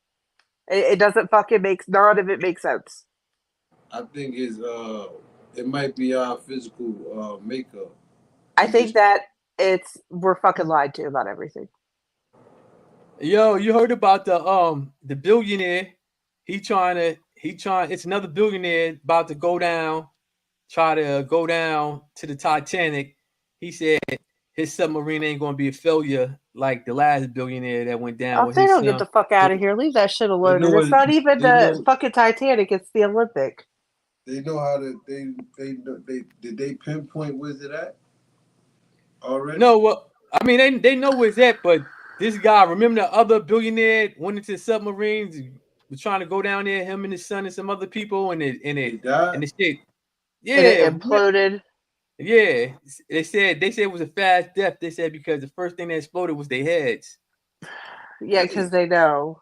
It doesn't fucking none of it makes sense. I think it might be our physical makeup. I think that we're fucking lied to about everything. Yo, you heard about the billionaire? It's another billionaire about to try to go down to the Titanic. He said his submarine ain't gonna be a failure like the last billionaire that went down. Oh, with they his don't get the fuck out of here. Leave that shit alone. know And it's what- not even they the know- fucking Titanic. It's the Olympic. They know how to. They did they pinpoint where's it at already? No, I mean, they know where it's at, but this guy, remember the other billionaire went into submarines, was trying to go down there, him and his son and some other people, and the shit. Yeah, And it imploded. Yeah, they said it was a fast death. They said because the first thing that exploded was their heads. Yeah, because they know.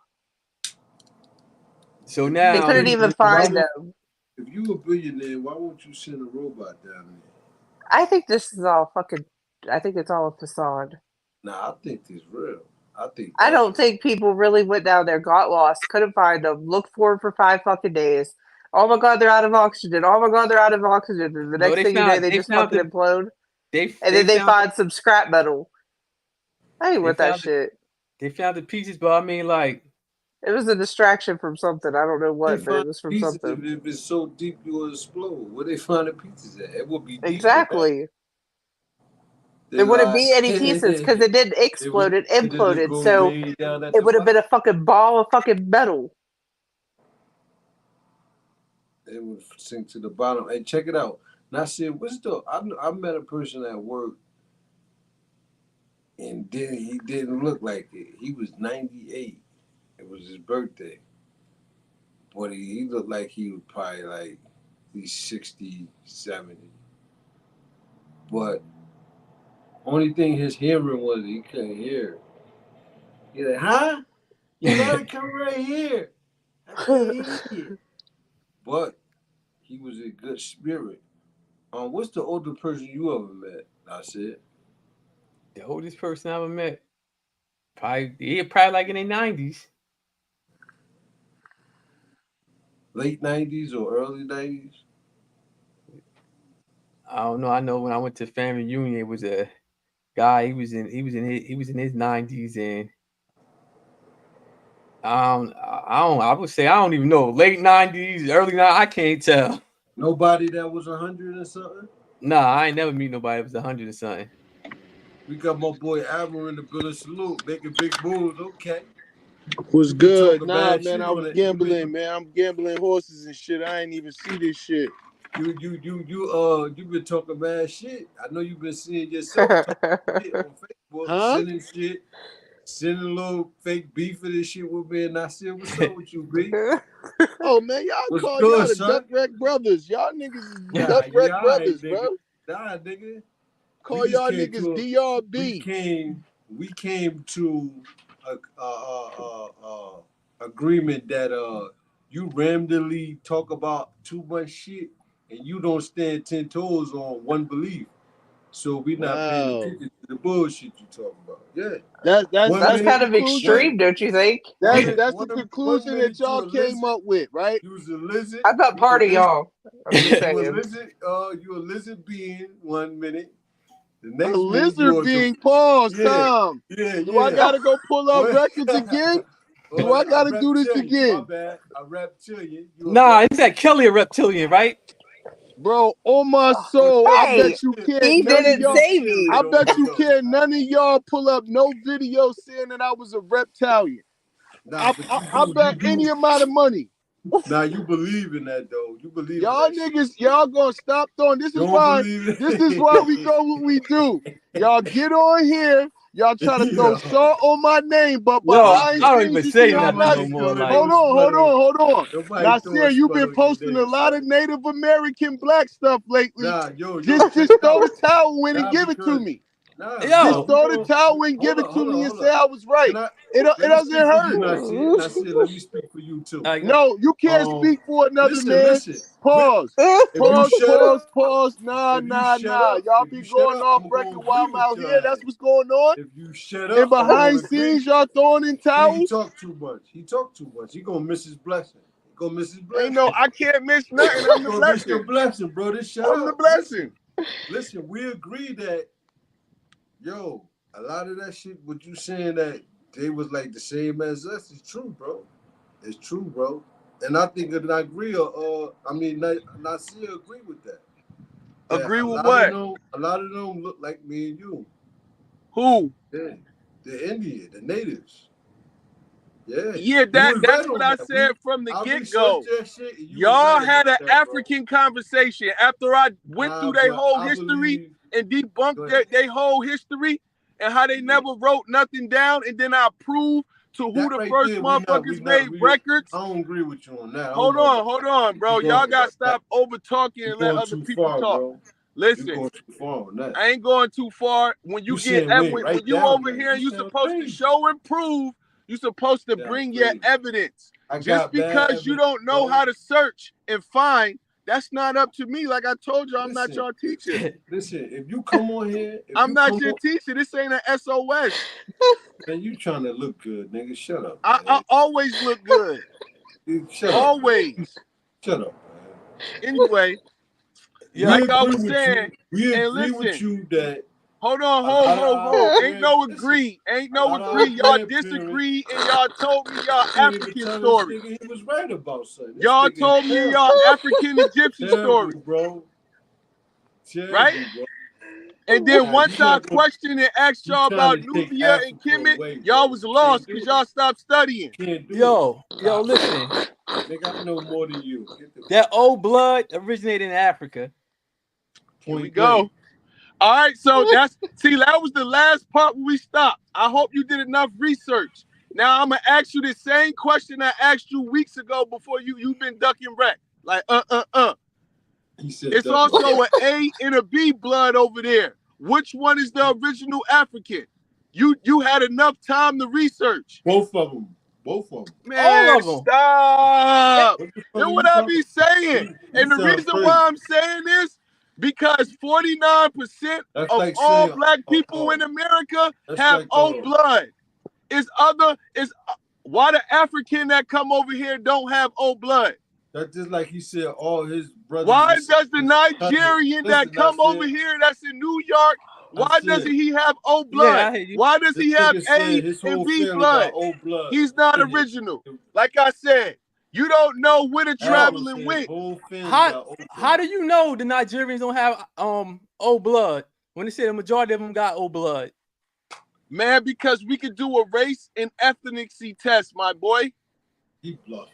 So now they couldn't even find them. If you a billionaire, why won't you send a robot down there? I think this is all fucking. I think it's all a facade. Nah, I think it's real. I don't think people really went down there, got lost, couldn't find them, looked for them for 5 fucking days. Oh my god, they're out of oxygen. Oh my god, they're out of oxygen. And the next thing you know, they just fucking implode. And then they find some scrap metal. I ain't with that shit. They found the pieces, but I mean, like, it was a distraction from something. I don't know what, but it was from something. If it's so deep, you will explode. Where they find the pieces at? It would be deep. Exactly. There wouldn't be any pieces because it didn't explode. It imploded. So it would have been a fucking ball of fucking metal. It would sink to the bottom. Hey, check it out. And I said, I met a person at work, and then he didn't look like it. He was 98. It was his birthday. But he looked like he was probably like he's 60, 70. But only thing his hearing was he couldn't hear. He's like, huh? You gotta come right here. I can't hear you. But he was a good spirit. What's the oldest person you ever met? I said. The oldest person I ever met, probably like in their 90s. Late 90s or early 90s? I don't know. I know when I went to family reunion, it was a guy. He was in his 90s, and I would say I don't even know. Late 90s, early 90s. I can't tell. Nobody that was 100 or something? Nah, I ain't never meet nobody that was 100 or something. We got my boy Admiral in the building. Salute, making big moves. Okay. Was good. Nah, man, I was gambling, man. I'm gambling horses and shit. I ain't even see this shit. You been talking bad shit. I know you've been seeing yourself talking shit on Facebook, sending a little fake beef for this shit with me, and I said, "What's up with you, B?" Oh man, y'all call y'all the Duck Wreck Brothers. Y'all niggas is Duck Wreck Brothers, right, bro. Nah, nigga. Call y'all niggas DRB. We came to a agreement that you randomly talk about too much shit and you don't stand 10 toes on one belief. So we not paying attention to the bullshit you talking about. Yeah. That's kind of extreme, don't you think? That's the conclusion that y'all came up with, right? You was a lizard. I'm not part of y'all. You a lizard being 1 minute. The next a lizard being paused, Tom. Yeah. Do I gotta go pull up records again? Do I gotta do this again? My bad. A reptilian. Nah, it's that Kelly a reptilian, right? Bro, on my soul, I bet you can't. He didn't say me. I bet you can't. None of y'all pull up no video saying that I was a reptilian. Nah, I bet any amount of money. Nah, you believe in that though. You believe y'all in that niggas, y'all gonna stop throwing. This is why we go what we do. Y'all get on here. Y'all try to throw salt on my name, but I don't even say nothing no more. Hold on. Nasir, you've been posting a lot of Native American black stuff lately. Just throw the towel in and give it to me. Just throw the towel and give it to me and say I was right. It doesn't hurt. Nasir, let me speak for you too. No, you can't speak for another man. Pause. Nah. Y'all be going off record while I'm out here. That's what's going on. If you shut up. And behind scenes, y'all throwing in towels. He talk too much. He gonna miss his blessing. Ain't no, I can't miss nothing. I'm the blessing. Miss your blessing, bro. I'm the blessing. Listen, we agree that, yo, a lot of that shit, what you saying that they was like the same as us, is true, bro. It's true, bro. And I think that I agree, Nasir agree with that. Agree with what? A lot of them look like me and you. Who? Yeah, the Indian, the natives. Yeah. Yeah, that's what I said from the get-go. Y'all had an African conversation after I went through their whole history and debunked their whole history. and how they never wrote nothing down, and then I prove to who the first motherfuckers made records. I don't agree with you on that. Hold on, bro. Y'all gotta stop over talking and let other people talk. Bro. Listen, you're going too far on that. I ain't going too far. When you get when you over here and you supposed to show and prove, you supposed to bring your evidence. Just because you don't know how to search and find, that's not up to me. Like I told you, I'm not your teacher. Listen, if you come on here, I'm not your teacher. This ain't an SOS. Man, you trying to look good, nigga. Shut up. I always look good. Shut up. Always. Shut up, man. Anyway, like I was saying, we and agree listen, with you that. Hold on. Ain't no agree. Y'all disagree, and y'all told me y'all African story. He was right about something. Y'all told me y'all African Egyptian story, bro. Right? Bro. And then once I questioned and asked y'all about Nubia and Kemet, y'all was lost because y'all stopped studying. Yo, listen. Nigga, I know more than you. That old blood originated in Africa. Here we go. All right, so that was the last part where we stopped. I hope you did enough research. Now I'm gonna ask you the same question I asked you weeks ago before you've been ducking wreck. Like It's also an A and a B blood over there. Which one is the original African? You had enough time to research. Both of them. Man, all of them. Stop. That's what I be saying. And the reason why I'm saying this, because 49% of all black people in America have O blood. Why the African that come over here don't have O blood? That's just like he said, all his brothers. Why does the Nigerian that come over here that's in New York, why doesn't he have O blood? Why does he have A and B blood? He's not original. Like I said, you don't know where the traveling went. How do you know the Nigerians don't have O blood when they say the majority of them got O blood? Man, because we could do a race and ethnicity test, my boy. He bluffed.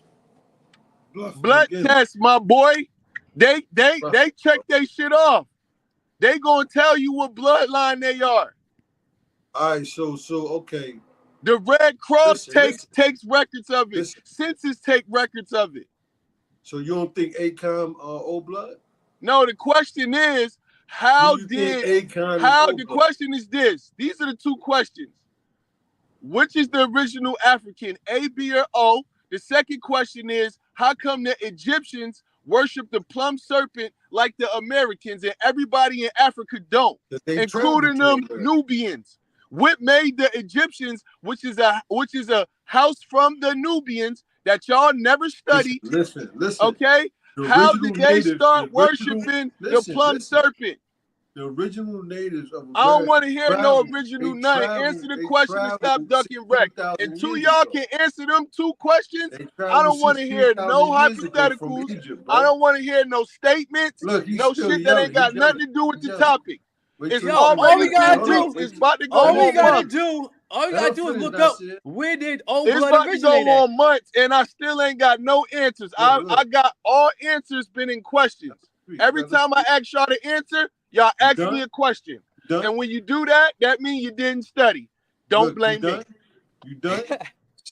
Blood test, my boy. They check their shit off. They gonna tell you what bloodline they are. All right, so okay. The Red Cross takes records of it. Census take records of it. So you don't think ACOM O blood? No, the question is, the question is this. These are the two questions. Which is the original African, A, B, or O? The second question is, how come the Egyptians worship the plum serpent like the Americans and everybody in Africa don't, including them Nubians? What made the Egyptians, which is a house from the Nubians that y'all never studied? Listen. Okay, how did they start worshiping the plum serpent? The original natives of I don't want to hear no original nothing. Answer the question and stop ducking wreck. Until y'all can answer them two questions, I don't want to hear no hypotheticals. I don't want to hear no statements, no shit that ain't got nothing to do with the topic. It's all we gotta do is about to go all we on gotta months. do. All you gotta do is look up where did O It's blood about to originate go at. on months, and I still ain't got no answers. I got all answers been in questions. Every time I ask y'all to answer, y'all ask me a question. And when you do that, that means you didn't study. Don't blame me. You done?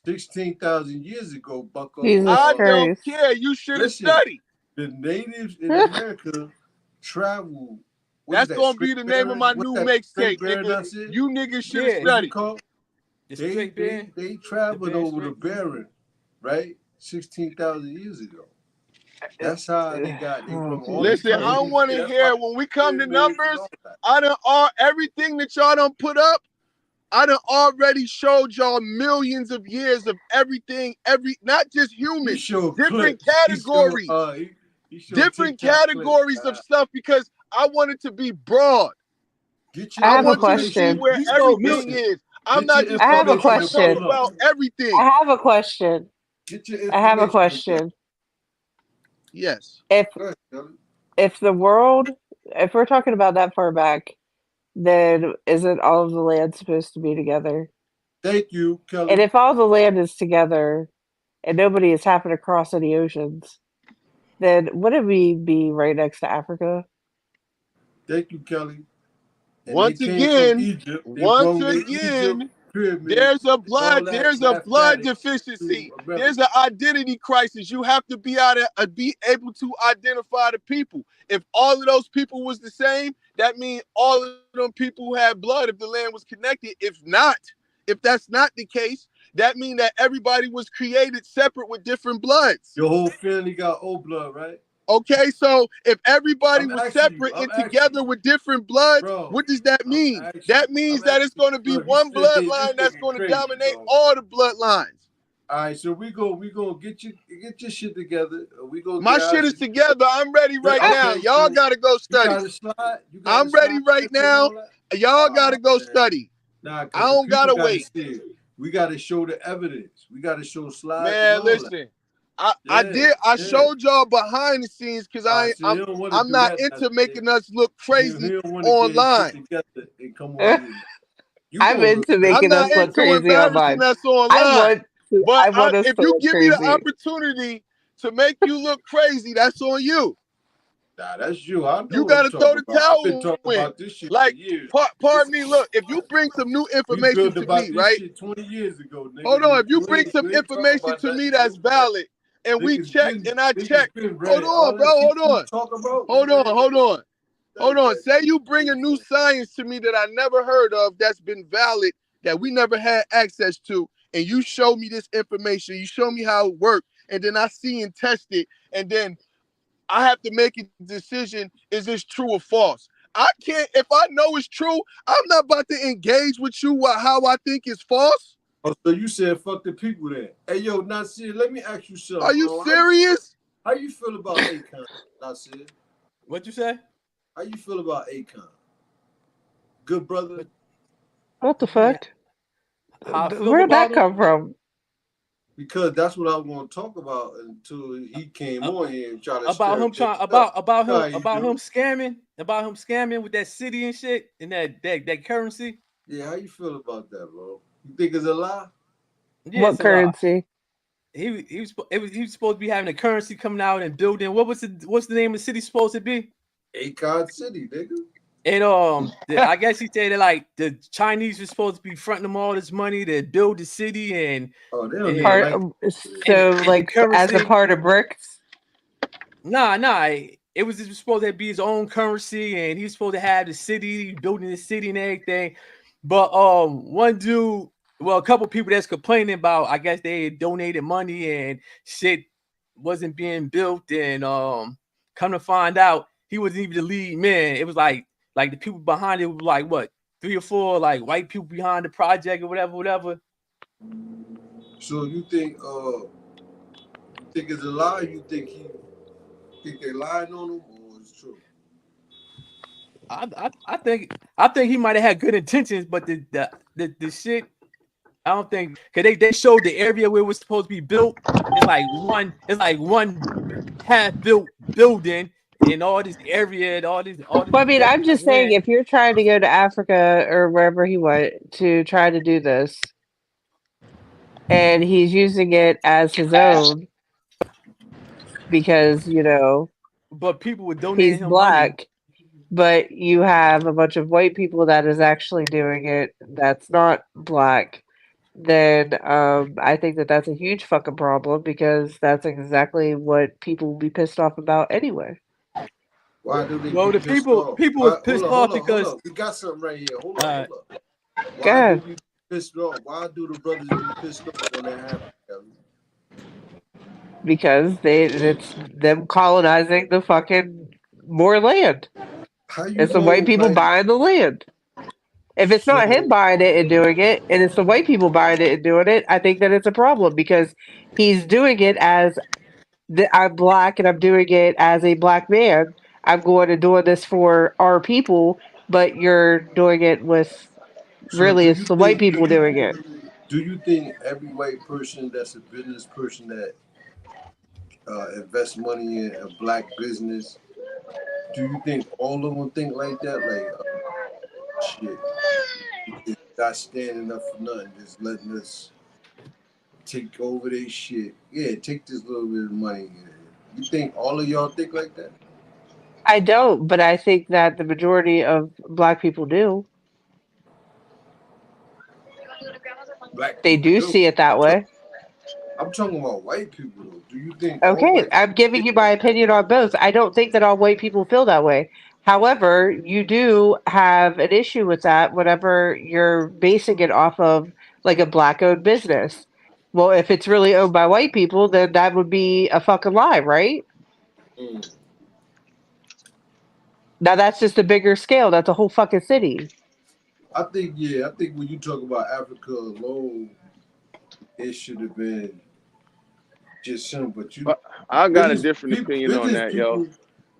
16,000 years ago, bucko. I don't care. You should have studied. The natives in America travel. That's going to be the name of my new mixtape, nigga. You niggas should have studied. They traveled over the Barren, right? 16,000 years ago. That's how they got. Listen, I don't want to hear when we come to numbers. Everything that y'all done put up. I done already showed y'all millions of years of everything. Not just humans, different categories, different categories of stuff because I want it to be broad. I have a question. Where everything is. I'm not just I have a question about everything. I have a question. I have a question. Yes. If the world, if we're talking about that far back, then isn't all of the land supposed to be together? Thank you, Kelly. And if all the land is together and nobody is happening to cross any oceans, then wouldn't we be right next to Africa? Thank you, Kelly. Once again, there's a blood deficiency. There's an identity crisis. You have to be able to identify the people. If all of those people was the same, that means all of them people had blood if the land was connected. If that's not the case, that means that everybody was created separate with different bloods. Your whole family got old blood, right? Okay, so if everybody was separate and together with different bloods, what does that mean? That means that it's going to be one bloodline that's going to dominate all the bloodlines. All right, so we gonna get your shit together. My shit is together. I'm ready right now. Y'all gotta go study. I'm ready right now. Y'all gotta go study. I don't gotta wait. We gotta show the evidence. We gotta show slides. Man, listen. I showed y'all behind the scenes because I'm not into making us look crazy online. I'm into making us look crazy online. But if you give me the opportunity to make you look crazy, that's on you. Nah, that's you. You gotta throw the towel in. Like, pardon me. Look, if you bring some new information to me, right? 20 years ago, nigga. Hold on. If you bring some information to me that's valid, and we check and I check. Hold on, bro. Hold on. Say you bring a new science to me that I never heard of, that's been valid, that we never had access to, and you show me this information. You show me how it works, and then I see and test it, and then I have to make a decision, is this true or false? I can't, if I know it's true, I'm not about to engage with you how I think it's false. Oh, so you said fuck the people then. Hey, yo, Nasir, let me ask you something. Are you serious? How you feel about Akon, Nasir? What you say? How you feel about Akon? Good brother? What the fuck? Where'd that come from? Because that's what I was going to talk about until he came on here and tried to about him scamming with that city and shit and that currency. Yeah, how you feel about that, bro? You think it's a lie? Yeah, what currency? He was supposed to be having a currency coming out and building. What's the name of the city supposed to be? Akon City, nigga. And I guess he said that like the Chinese were supposed to be fronting them all this money to build the city and as a part of BRICS. Nah. It was supposed to be his own currency, and he's supposed to have the city, building the city and everything. But one dude, a couple people that's complaining about, I guess they donated money and shit wasn't being built, and come to find out he wasn't even the lead man. It was like the people behind it was like what, 3 or 4 like white people behind the project or whatever. So you think it's a lie? You think they lying on him, or it's true? I think he might have had good intentions, but the shit, I don't think, because they showed the area where it was supposed to be built. It's like one half built building in all this area and all this. I mean, I'm just saying, if you're trying to go to Africa or wherever he went to try to do this, and he's using it as his own because but people would donate. He's black. Money. But you have a bunch of white people that is actually doing it that's not black, then I think that's a huge fucking problem, because that's exactly what people will be pissed off about anyway. Why do they the people was pissed off because we got something right here. Hold on. Why do you pissed off? Why do the brothers be pissed off when that happens? Because it's them colonizing the fucking more land. It's the white people buying the land. If it's not him buying it and doing it, and it's the white people buying it and doing it, I think that it's a problem, because he's doing it as I'm black and I'm doing it as a black man. I'm going to do this for our people, but you're doing it with it's the white people doing it. Do you think every white person that's a business person that invests money in a black business, do you think all of them think like that? Like, shit, it's not standing up for nothing, just letting us take over their shit. Yeah, take this little bit of money. You think all of y'all think like that? I don't, but I think that the majority of black people do. Black They people do do. see it that way. I'm talking about white people though. Do you think all Okay, white I'm giving you people? my opinion on both. I don't think that all white people feel that way. However, you do have an issue with that whenever you're basing it off of like a black owned business. Well, if it's really owned by white people, then that would be a fucking lie, right? Mm. Now that's just a bigger scale. That's a whole fucking city. I think when you talk about Africa alone, it should have been just simple. But you, I got a different opinion on business that, people, yo.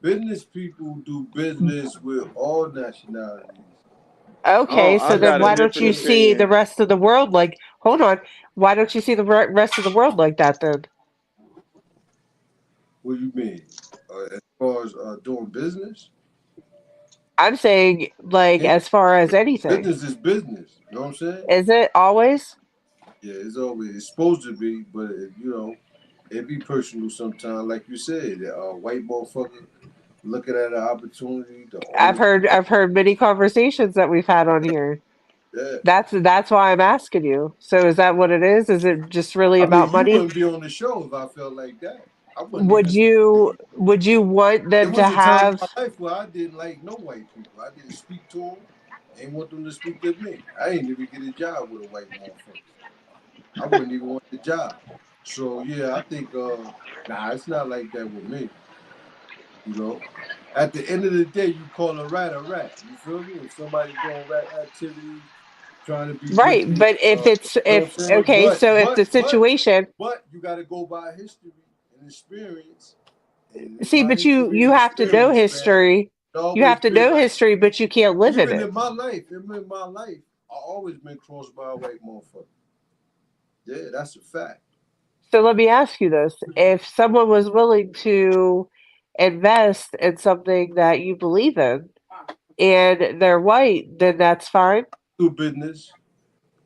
business people do business with all nationalities. Okay, I so then got a why don't different you see the opinion. rest of the world like, hold on, why don't you see the rest of the world like that then? What do you mean? As far as doing business? I'm saying, like, Yeah, as far as anything. business is business. You know what I'm saying? Is it always? Yeah, it's supposed to be, but it be personal sometimes. Like you said, white motherfucker looking at an opportunity to own. I've heard many conversations that we've had on here. Yeah. That's why I'm asking you. So is that what it is? Is it just really I mean, about you money? wouldn't be on the show if I felt like that. I wouldn't even. Would you want It them to was a time in have my life where I didn't like no white people. I didn't speak to them. I didn't want them to speak to me. I ain't even get a job with a white motherfucker. I wouldn't even want the job. So yeah, I think it's not like that with me. You know, at the end of the day, you call a rat a rat. You feel me? If somebody doing rat activities, trying to be right, wicked, but if you it's know what I'm if saying? okay, so if the situation But you got to go by history and experience. And in see, my but history you and have to know experience, man, history. it's You always have to been know like, history, but you can't live in even it. in my life, I always been crossed by a white motherfucker. Yeah, that's a fact. So let me ask you this. If someone was willing to invest in something that you believe in and they're white, then that's fine. Do business.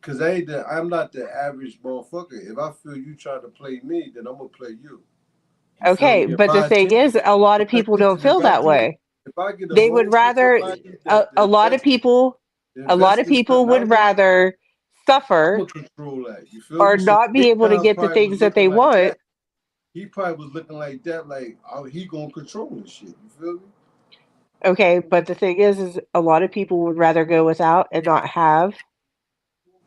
Cause I'm not the average motherfucker. If I feel you trying to play me, then I'm gonna play you. You feel Okay, me? but the thing is, a lot of people don't Listen, feel that way. if I get a They would hold of rather somebody a, that a lot of invest people a lot of in people something I would want, rather I'm suffer gonna control that. You feel or me? So not be able to Akon get the probably was things that looking they like want. that. He probably was looking like that, like he gonna control this shit. You feel me? Okay, but the thing is a lot of people would rather go without and not have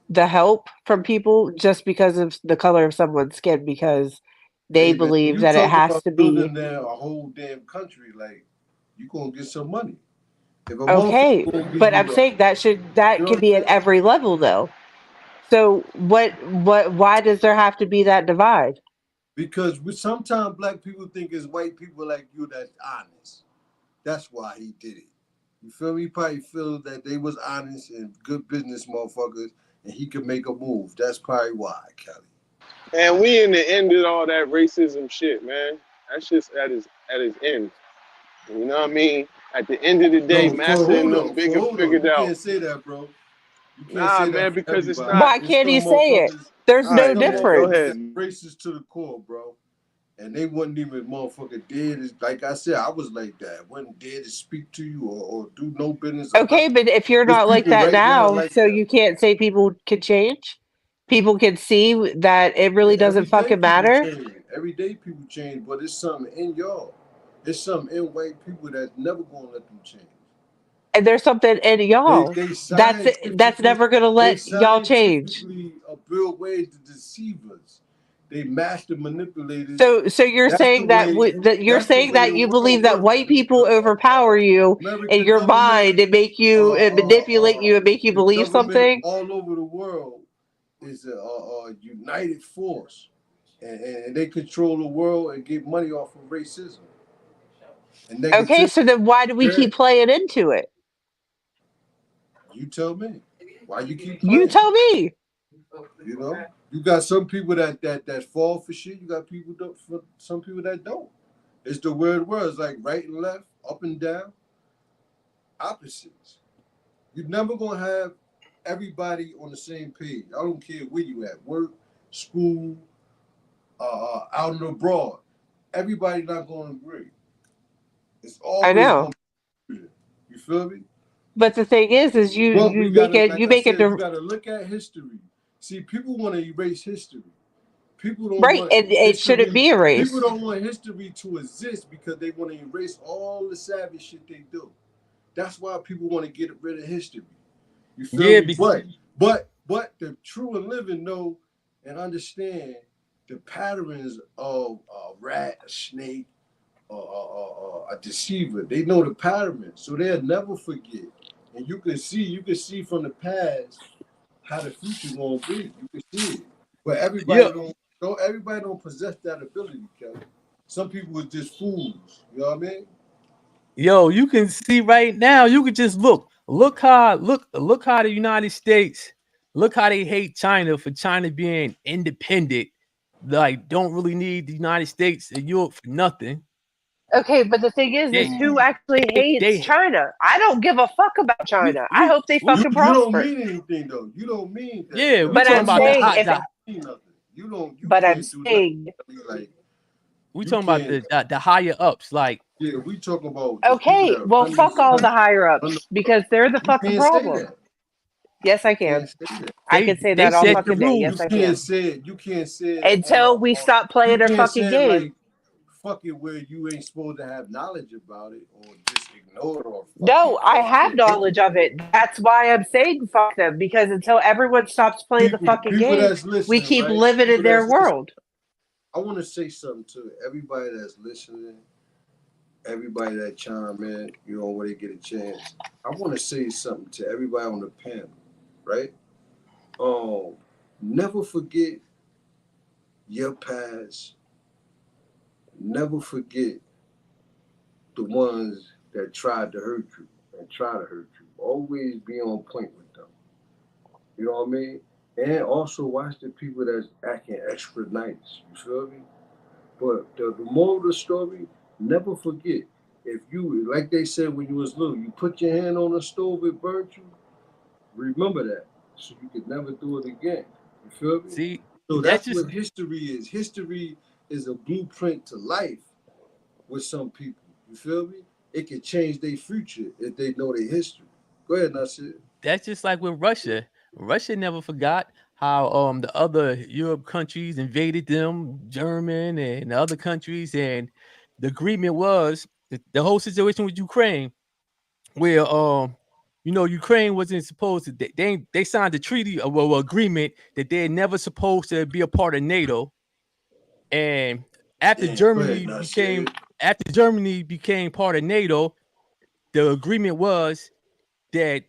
the help from people just because of the color of someone's skin because they Hey man, when believe you that it talk has about to building be down a whole damn country, like you gonna get some money. If a okay. motherfucker gonna give But you I'm saying that you know can what be I'm at saying? every level though. So why does there have to be that divide? Because sometimes black people think it's white people like you that's honest. That's why he did it. You feel me? He probably feel that they was honest and good business motherfuckers, and he could make a move. That's probably why, Kelly. And we in the end of all that racism shit, man. That's just at his end. You know what I mean? At the end of the day, No, Master and them bigger hold on. figured You out. can't say that, bro. You can't Nah, say that man, for because it's everybody. not. Why There's can't he some say it? motherfuckers. There's All no right, man, go difference. ahead. Racist to the core, bro. And they wasn't even motherfucker dead. Like I said, I was like that. Wasn't dead to speak to you or do no business or Okay, nothing. but if you're There's not like people that right now now, like so that. you can't say people can change. People can see that it really doesn't Every day fucking people matter. change. Every day people change, but it's something in y'all. It's something in white people that's never gonna let them change. And there's something in y'all They that's scientifically never gonna they let y'all change. scientifically build ways to deceive us. They master manipulators. So you're That's the saying that way. you're That's the saying way that the you world believe that works. white people overpower you in American your government, mind and make you and manipulate you and make you the believe government something. all over the world is a united force, and they control the world and get money off of racism and Okay, negativity. so then why do we Yeah, keep playing into it? you tell me why you keep You playing. tell me. You know, you got some people that fall for shit. You got some people that don't. It's the weird world. It's like right and left, up and down, opposites. You're never gonna have everybody on the same page. I don't care where you at, work, school, out and abroad. Everybody not gonna agree. It's I always know. gonna be there. You feel me? But the thing is But you we make gotta, it like you I make it said, you the gotta look at history. See, people want to erase history. People don't right, want and it shouldn't history. be People erased. don't want history to exist because they want to erase all the savage shit they do. That's why people want to get rid of history. You feel Yeah, me? But the true and living know and understand the patterns of a rat, a snake, a deceiver. They know the patterns, so they'll never forget. And you can see from the past how the future gonna be. You can see it, but yeah, everybody don't possess that ability, Kelly. Some people are just fools. You know what I mean? yo, you can see right now. You can just look how the United States, look how they hate China for China being independent. Like, don't really need the United States and Europe for nothing. Okay, but the thing is They who actually hates they China? I don't give a fuck about China. I we hope they we You fucking don't prosper. mean anything though. You don't mean that. yeah, we But talking I'm about Everybody saying else if don't mean nothing. You but I'm can't do saying nothing. Like we you talking about can't. the higher ups. Like, Yeah, we talking about the people okay, that well run fuck this all the country. higher Run the ups because they're the You fucking can't say problem. that. Yes, I You can. can't say that. I can say they that all set the fucking day. Yes, rules. I You can. can't say it. You can't say it Until we stop you playing their can't fucking say it game. like fuck it where you ain't supposed to have knowledge about it or just ignore it or No, I fucking have knowledge of it. That's why I'm saying fuck them because until everyone stops playing the fucking people game, that's we listening, keep right? living in People their that's listening. world. I want to say something to everybody that's listening, everybody that chime in, you know, when they get a chance. I want to say something to everybody on the panel, right? Never forget your past. Never forget the ones that tried to hurt you and try to hurt you. Always be on point with them. You know what I mean? And also watch the people that's acting extra nice. You feel me? But the moral of the story, never forget. If you, like they said when you was little, you put your hand on the stove, it burnt you. Remember that, so you could never do it again. You feel me? See, So that's that's just what history is. History is a blueprint to life with some people. You feel me? It can change their future if they know their history. Go ahead, Nasir. that's just like with Russia. Russia never forgot how the other Europe countries invaded them, German and the other countries, and the agreement was the whole situation with Ukraine, where Ukraine wasn't supposed to. They signed a treaty, agreement that they're never supposed to be a part of NATO, and after Damn, go ahead, Germany Nasir. became part of NATO, the agreement was that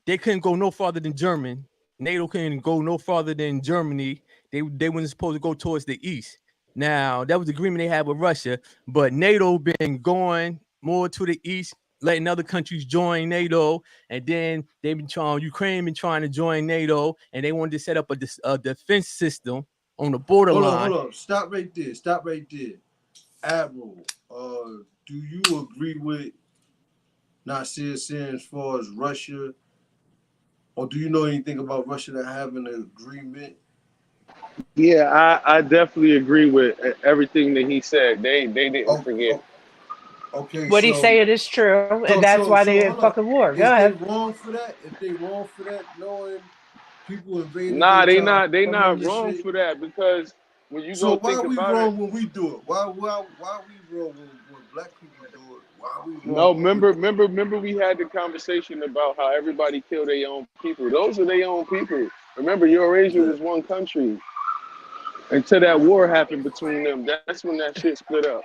they couldn't go no farther than Germany. NATO couldn't go no farther than Germany. They weren't supposed to go towards the east. Now that was the agreement they had with Russia, but NATO been going more to the east, letting other countries join NATO, and then they've been trying. Ukraine been trying to join NATO, and they wanted to set up a defense system on the borderline. Hold on. Stop right there. Admiral, do you agree with Nasir saying as far as Russia, or do you know anything about Russia that having an agreement? Yeah, I definitely agree with everything that he said. They didn't forget. Okay, What he's saying is true, and that's why they in hold on. fucking war. Go Is they ahead. wrong for that? If they wrong for that, knowing people invaded Nah, their they time, not come in this wrong shit. for that because when you So go why think we about wrong it. when we do it? Why we wrong when black people do it? Why we wrong? No, remember we had the conversation about how everybody kill their own people. Those are their own people. Remember, Eurasia was one country until that war happened between them. That's when that shit split up.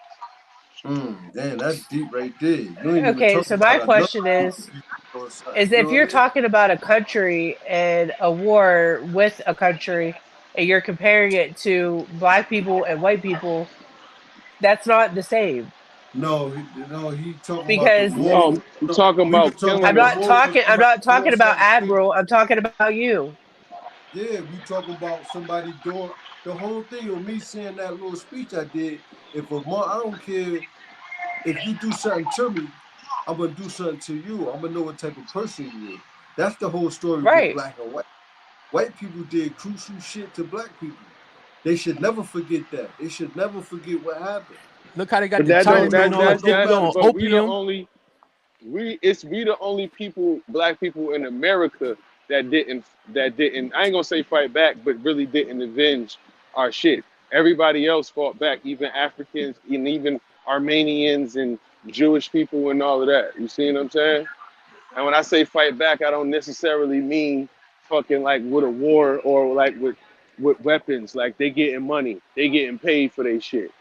Damn, that's deep right there. You ain't even Okay, talking so my about another question group is of people or something. if You know you're what I mean? talking about a country and a war with a country and you're comparing it to black people and white people, that's not the same. No, he talking Because about the war. No, I'm talking We was about talking I'm killing about them. not the war talking when I'm somebody not doing talking about something to you. Admiral, I'm talking about you. Yeah, we talking about somebody doing the whole thing of me saying that little speech I did. I don't care if you do something to me, I'm gonna do something to you. I'm gonna know what type of person you is. That's the whole story with Right. black and white. White people did crucial shit to black people. They should never forget that. They should never forget what happened. Look how they got But the that don't Chinamen all that's addicted on but we the opium. only we the only people, black people in America that didn't I ain't gonna say fight back, but really didn't avenge our shit. Everybody else fought back, even Africans and even Armenians and Jewish people and all of that. You see what I'm saying? And when I say fight back, I don't necessarily mean fucking like with a war or like with weapons. Like they getting money, they getting paid for their shit.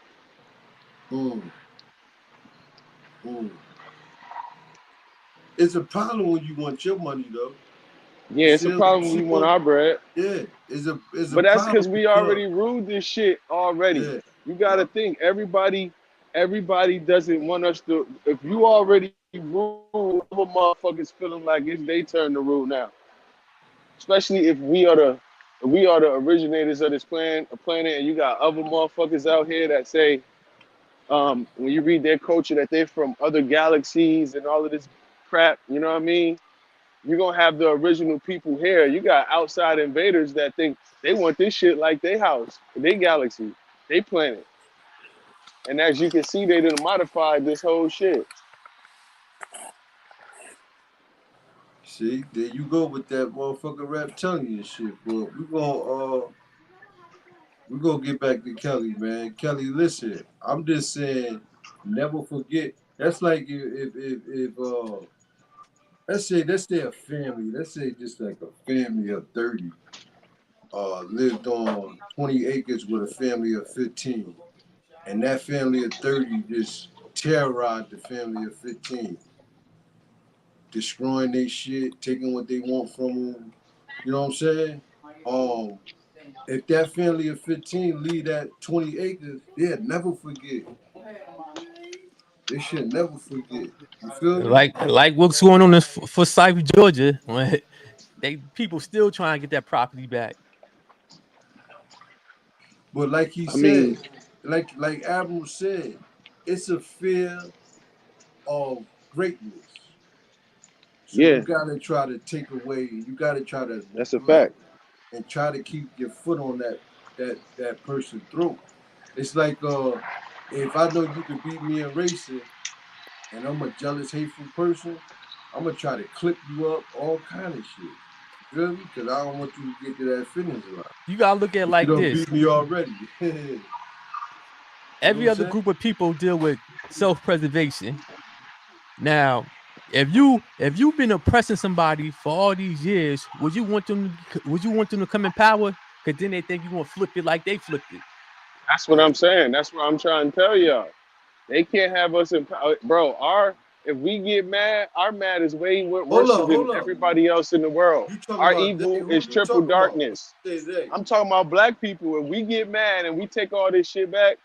It's a problem when you want your money though. Yeah, it's a problem when we want our bread. Yeah, but that's because we already ruled this shit already. Yeah. You gotta think everybody doesn't want us to. If you already rule, other motherfuckers feeling like it's their turn to rule now. Especially if we are the originators of this planet, and you got other motherfuckers out here that say, when you read their culture, that they're from other galaxies and all of this crap. You know what I mean? You're gonna have the original people here. You got outside invaders that think they want this shit like their house, their galaxy, their planet. And as you can see, they done modified this whole shit. See, there you go with that motherfucking reptilian shit. But we're gonna get back to Kelly, man. Kelly, listen, I'm just saying, never forget. That's like if let's say a family, let's say just like a family of 30 lived on 20 acres with a family of 15. And that family of 30 just terrorized the family of 15. Destroying their shit, taking what they want from them. You know what I'm saying? If that family of 15 leave that 20 acres, they'll never forget. They should never forget. You feel me? Like what's going on in Forsyth, Georgia? People still trying to get that property back. But like he said, like Admiral said, it's a fear of greatness. So you gotta try to take away. You gotta try to. That's a fact. And try to keep your foot on that person's throat. It's like if I know you can beat me in racing, and I'm a jealous, hateful person, I'm gonna try to clip you up, all kind of shit. You feel me? Because I don't want you to get to that finish line. You gotta look at it like you this. Beat me already. Every other group of people deal with self-preservation. Now, if you've been oppressing somebody for all these years, would you want them to come in power? Because then they think you're gonna flip it like they flipped it. That's what I'm saying. That's what I'm trying to tell y'all. They can't have us in power, bro. If we get mad, our mad is way worse than everybody else in the world. Our evil is triple darkness. I'm talking about black people. If we get mad and we take all this shit back,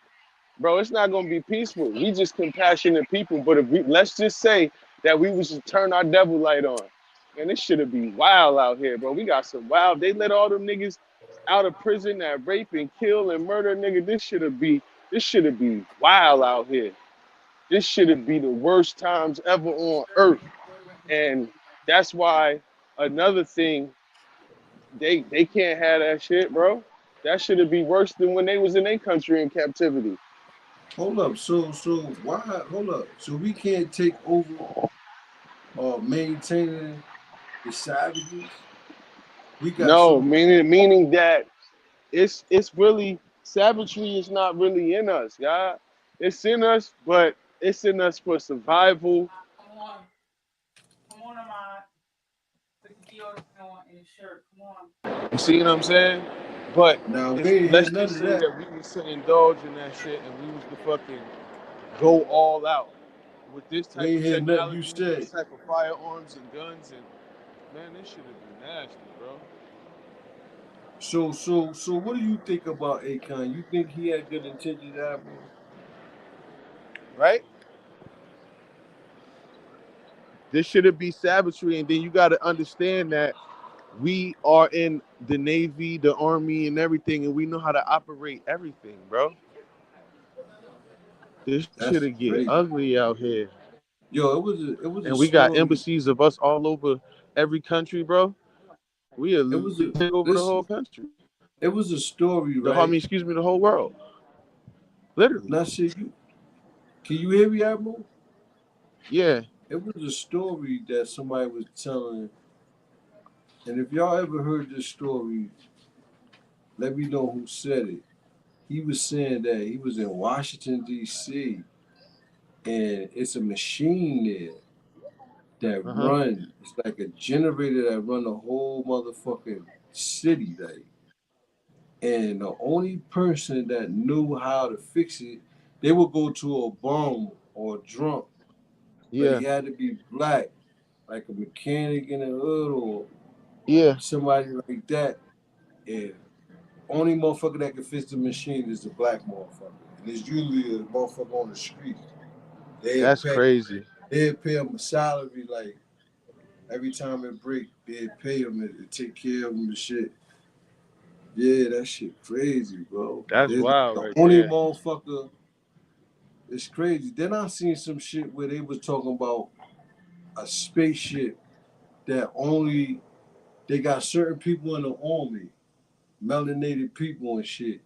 bro, it's not gonna be peaceful. We just compassionate people. But if let's just say that we would just turn our devil light on, man, this should be wild out here, bro. We got some wild. They let all them niggas out of prison that rape and kill and murder, nigga. This should be wild out here. This should be the worst times ever on earth. And that's why another thing, they can't have that shit, bro. That should be worse than when they was in their country in captivity. Hold up, so why? Hold up, so we can't take over maintaining the savages? We got meaning that it's really savagery is not really in us, yeah. It's in us, but it's in us for survival. Come on, Ahmad. Put the deodorant on in your shirt. Come on. You see what I'm saying? But now, let's just say that we was to indulge in that shit and we was to fucking go all out with this type of technology, this type of firearms and guns, and man, this shit would be nasty, bro. So what do you think about Akon? You think he had good intentions, Admiral? Right? This should be savagery, and then you got to understand that we are in the Navy, the Army, and everything, and we know how to operate everything, bro. This should get ugly out here. Yo, it was. And we got embassies of us all over every country, bro. We take over the whole country. It was a story, right? The whole world. Literally. Now, shit, Can you hear me, Admiral? Yeah. It was a story that somebody was telling, and if y'all ever heard this story, let me know who said it. He was saying that he was in Washington, D.C., and it's a machine there that run. It's like a generator that run the whole motherfucking city, like. And the only person that knew how to fix it, they would go to a bum or a drunk. But he had to be black, like a mechanic in the hood or somebody like that. And only motherfucker that can fix the machine is the black motherfucker. And it's usually a motherfucker on the street. That's crazy. They'd pay him a salary, like, every time it break, they'd pay him to take care of him and shit. Yeah, that shit crazy, bro. That's wild, the right only there. motherfucker. It's crazy. Then I seen some shit where they was talking about a spaceship that only they got certain people in the army, melanated people and shit,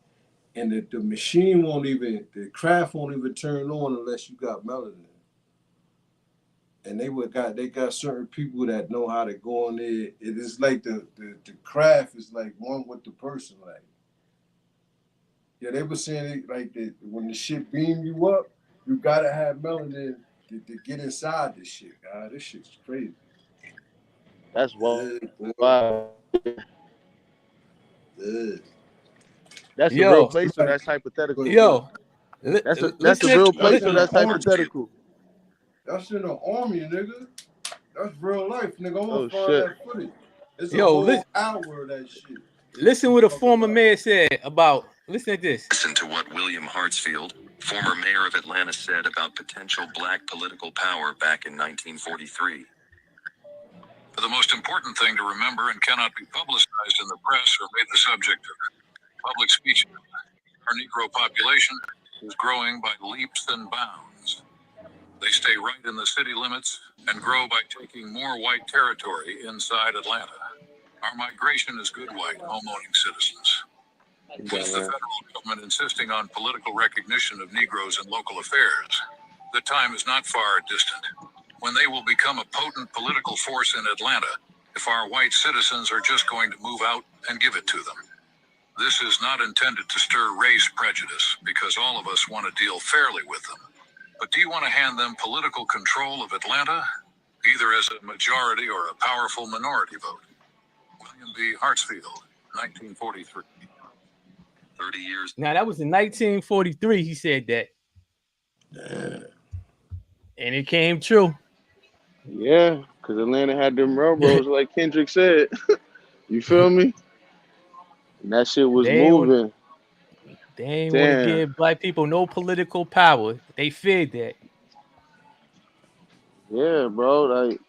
and the machine won't even, the craft won't even turn on unless you got melanin. And they got certain people that know how to go in there. It is like the craft is like one with the person, like. Yeah, they were saying it like that when the shit beam you up, you gotta have melanin to get inside this shit, God. This shit's crazy. That's wild. Wow. That's a real place, so that's hypothetical. Yo, that's a real place, so that's hypothetical. That's in the army, nigga. That's real life, nigga. I'm gonna find that footage. It's a Yo, whole hour of that shit. Listen what a former mayor said about. Listen to this. Listen to what William Hartsfield, former mayor of Atlanta, said about potential black political power back in 1943. The most important thing to remember and cannot be publicized in the press or made the subject of public speech. Our Negro population is growing by leaps and bounds. They stay right in the city limits and grow by taking more white territory inside Atlanta. Our migration is good white, home-owning citizens. With the federal government insisting on political recognition of Negroes in local affairs, the time is not far distant when they will become a potent political force in Atlanta if our white citizens are just going to move out and give it to them. This is not intended to stir race prejudice because all of us want to deal fairly with them. But do you want to hand them political control of Atlanta, either as a majority or a powerful minority vote? William B. Hartsfield, 1943. 30 years. Now, that was in 1943 he said that. And it came true. Yeah, because Atlanta had them railroads, like Kendrick said. You feel me? And that shit was moving. They ain't want to give black people no political power. They feared that. Yeah, bro. Like,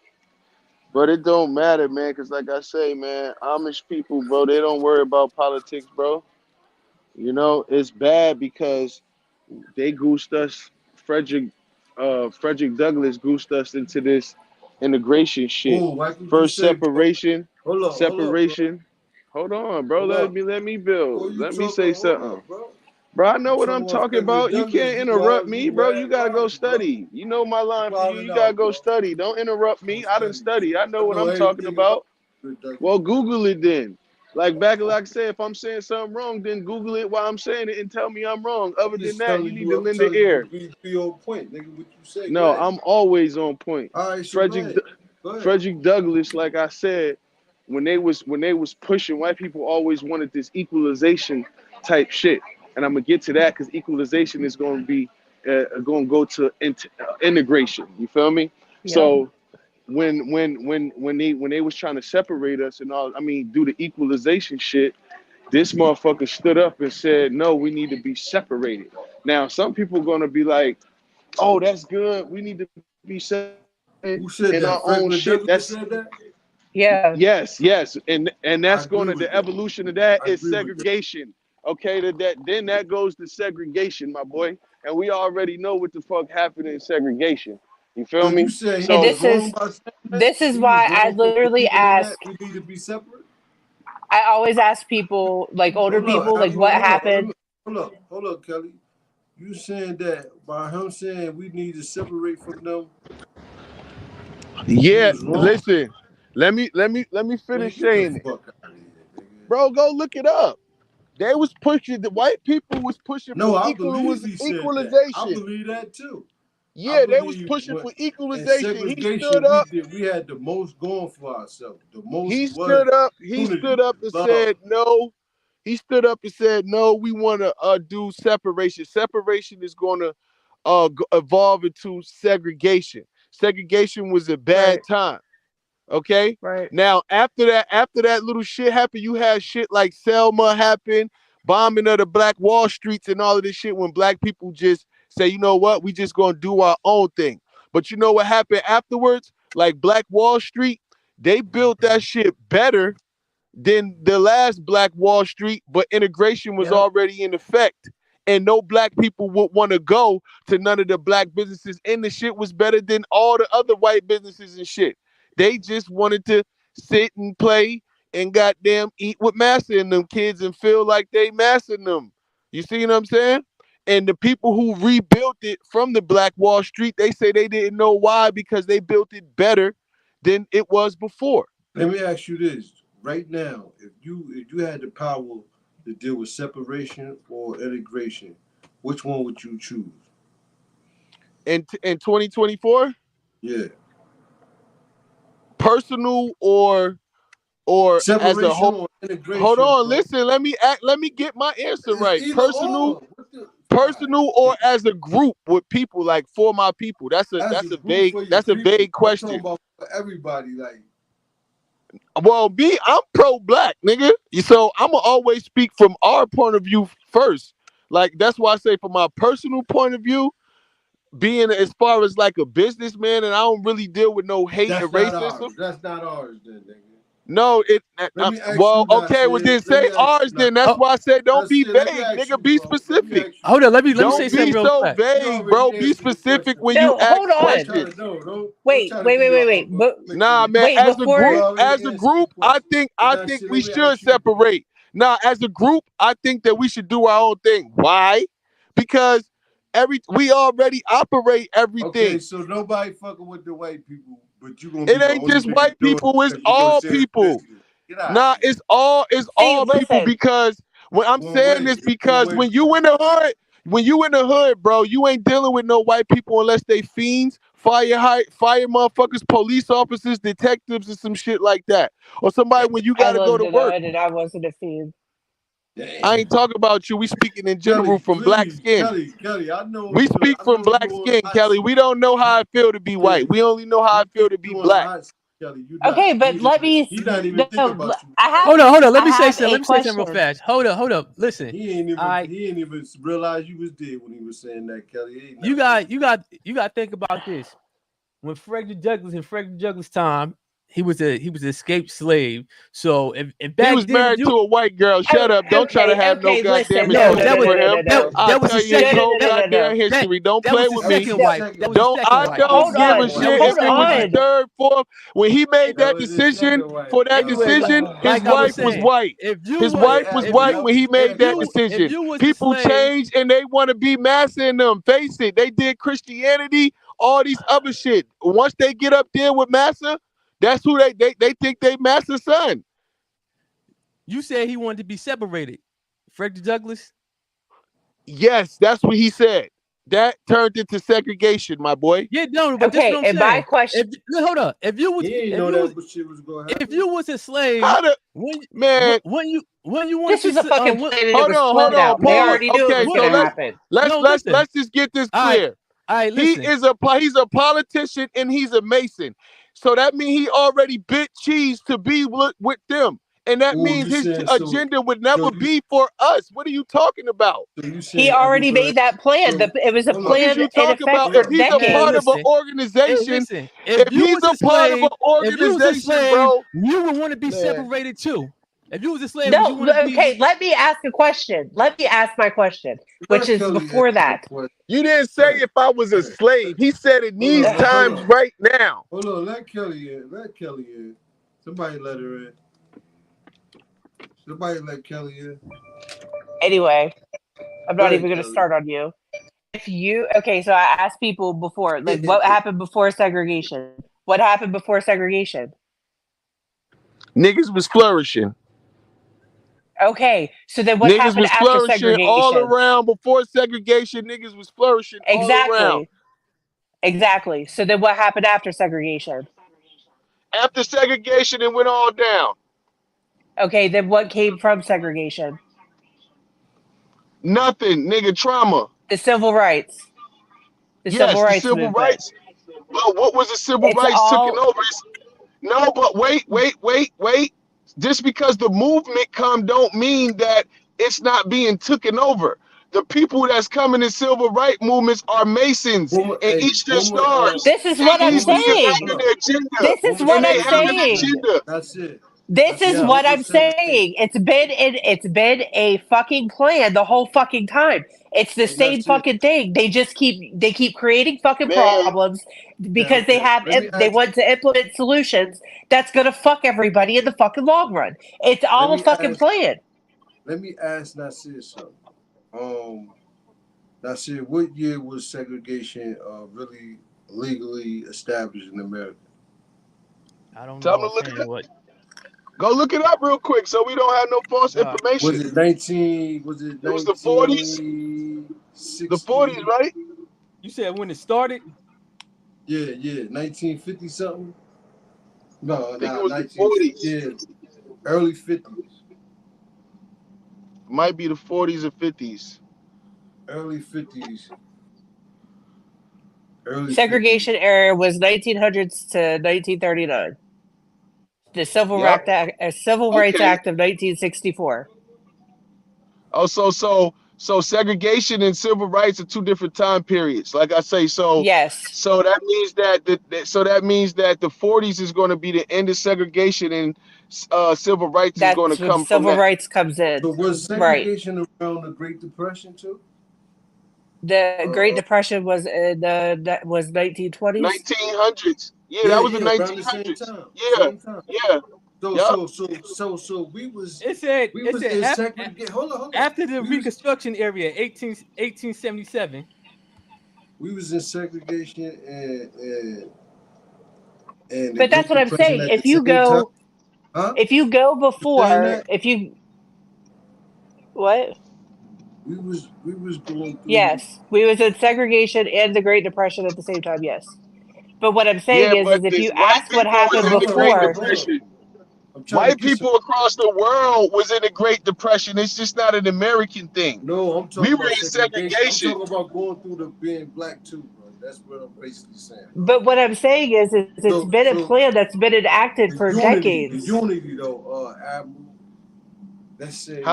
but it don't matter, man, because like I say, man, Amish people, bro, they don't worry about politics, bro. You know, it's bad because they goosed us. Frederick Douglass goosed us into this integration shit. First separation. Hold on, bro. Let me build. Let me say something. Bro, I know what I'm talking about. You can't interrupt me, bro. You gotta go study. You know my line for you. You gotta go study. Don't interrupt me. I done study. I know what I'm talking about. Well, Google it then. Like I said, if I'm saying something wrong, then Google it while I'm saying it and tell me I'm wrong. Other than that, you need to lend the ear. Be on point, nigga. What you say? No, I'm always on point. All right, Frederick Douglass, like I said, when they was pushing, white people always wanted this equalization type shit, and I'm gonna get to that because equalization is going to be going to go to integration. You feel me? Yeah. So when they was trying to separate us and all, I mean, do the equalization shit, this motherfucker stood up and said, no, we need to be separated. Now, some people are going to be like, oh, that's good. We need to be separated in our own shit. That's yeah. Yes. And that's going to, the evolution of that is segregation. Okay, then that goes to segregation, my boy. And we already know what the fuck happened in segregation. You feel me? So this is why I literally ask. We need to be separate. I always ask people, like older people, like what happened. Hold up, Kelly. You saying that by him saying we need to separate from them? Yeah, listen. Let me finish saying it. Bro, go look it up. They was pushing, the white people was pushing for equalization. I believe that too. Yeah, they was pushing for equalization. He stood up. We had the most going for ourselves. The most. He stood up and said no. He stood up and said no. We want to do separation. Separation is going to evolve into segregation. Segregation was a bad time. Okay. Right. Now after that little shit happened, you had shit like Selma happen, bombing of the Black Wall Streets and all of this shit when black people just say, you know what, we just gonna do our own thing. But you know what happened afterwards? Like Black Wall Street, they built that shit better than the last Black Wall Street, but integration was already in effect. And no black people would want to go to none of the black businesses. And the shit was better than all the other white businesses and shit. They just wanted to sit and play and goddamn eat with Massa and them kids and feel like they massing them. You see what I'm saying? And the people who rebuilt it from the Black Wall Street, they say they didn't know why, because they built it better than it was before. Let me ask you this. Right now, if you had the power to deal with separation or integration, which one would you choose? In 2024? Yeah. Personal or separation as a whole? Or integration, hold on, bro. Listen. Let me get my answer right. Personal or as a group with people, like for my people. That's a vague question. I'm talking about everybody, like. Well, I'm pro-black, nigga. So I'ma always speak from our point of view first. Like that's why I say from my personal point of view, being as far as like a businessman, and I don't really deal with no hate and racism. That's not ours, then, nigga. No, say ours. Then that's why I said don't be vague, nigga. Be specific. Hold on, let me say something real so quick. vague, bro. Be specific when you ask questions. Wait. Nah, man. As a group, I think we should separate. Now, as a group, I think that we should do our own thing. Why? Because we already operate everything. Okay, so nobody fucking with the white people. But you gonna it ain't just white people, it's all people. Nah, it's all people, because when I'm saying this, because when you in the hood, bro, you ain't dealing with no white people unless they fiends, fire motherfuckers, police officers, detectives, and some shit like that. Or somebody when you gotta go to work. And I wasn't a fiend. I ain't talking about you. We speaking in general from black skin. Kelly, I know. We speak from black skin, Kelly. We don't know how I feel to be white. We only know how I feel to be black. Okay, but let me. Hold on. Let me say something real fast. Hold up. Listen. He ain't even realize you was dead when he was saying that, Kelly. You got to think about this. When Frederick Douglass' time, he was an escaped slave. So if he was married to a white girl, shut up! Don't try to have no goddamn respect for him. That was his whole goddamn history. Don't play with me. I don't give a shit if it was his third, fourth. When he made that decision, his wife was white. His wife was white when he made that decision. People change and they want to be massing them. Face it, they did Christianity, all these other shit. Once they get up there with Massa, that's who they think they Massa son. You said he wanted to be separated. Frederick Douglass? Yes, that's what he said. That turned into segregation, my boy. Yeah, no, but okay, that's what I'm and saying. My question. Hold up. If you was a slave, when you want this is a fucking planet. Hold on. They already knew it was gonna happen. Let's just get this clear. All right, he's a politician and he's a Mason. So that means he already bit cheese to be with them. And that means his agenda would never be for us. What are you talking about? He already made that plan. It was a plan in effect for if he's a part of an organization, if he's a part of an organization, bro, you would want to be separated too. If you was a slave, let me ask a question. Let me ask my question, which is before that. You didn't say if I was a slave. He said in these times right now. Hold on, let Kelly in. Somebody let her in. Somebody let Kelly in. Anyway, I'm not even going to start on you. So I asked people before, like, what happened before segregation? What happened before segregation? Niggas was flourishing. Okay, so then what Niggas happened was after flourishing segregation? all around before segregation. Niggas was flourishing all around. Exactly. So then what happened after segregation? After segregation, it went all down. Okay, then what came from segregation? Nothing, nigga. Trauma. The civil rights. The civil rights civil movement. rights. But what was the civil It's rights all- taking over? No, but wait. Just because the movement come don't mean that it's not being taken over. The people that's coming in civil rights movements are Masons and Eastern Stars. This is what I'm saying. This is what I'm saying. That's it. This is what I'm saying. It's been a fucking plan the whole fucking time. It's the same fucking thing. They keep creating fucking problems because they want to implement solutions that's gonna fuck everybody in the fucking long run. It's all a fucking plan. Let me ask Nasir something. Nasir, what year was segregation really legally established in America? I don't Tell know. me to look it offhand up. what. Go look it up real quick so we don't have no false information. Was it 19? Was it? It was the 40s. The 40s, right? You said when it started? Yeah, 1950 something. No, I think it was the 40s. Yeah, early 50s. Might be the 40s or 50s. Early 50s. Segregation era was 1900s to 1939. The Civil Rights Act of 1964. Oh, so segregation and civil rights are two different time periods. Like I say, yes. So that means that the 40s is going to be the end of segregation and civil rights is going to come from civil rights comes in. So was segregation around the Great Depression too? The Great Depression was that was 1920s. 1900s. Yeah, that was the 1900s. Yeah. So we was. It said segregation. Hold on. After the Reconstruction era, 1877. We was in segregation and but that's what I'm saying. If you go before, what? We was going through. Yes, we was in segregation and the Great Depression at the same time. Yes, but what I'm saying is if you ask what happened before, white people across the world was in the Great Depression. It's just not an American thing. No, I'm talking about segregation. I'm talking about going through the being black too, bro. That's what I'm basically saying. But what I'm saying is it's been a plan that's been enacted for decades. The unity, though, Admiral. Let's say,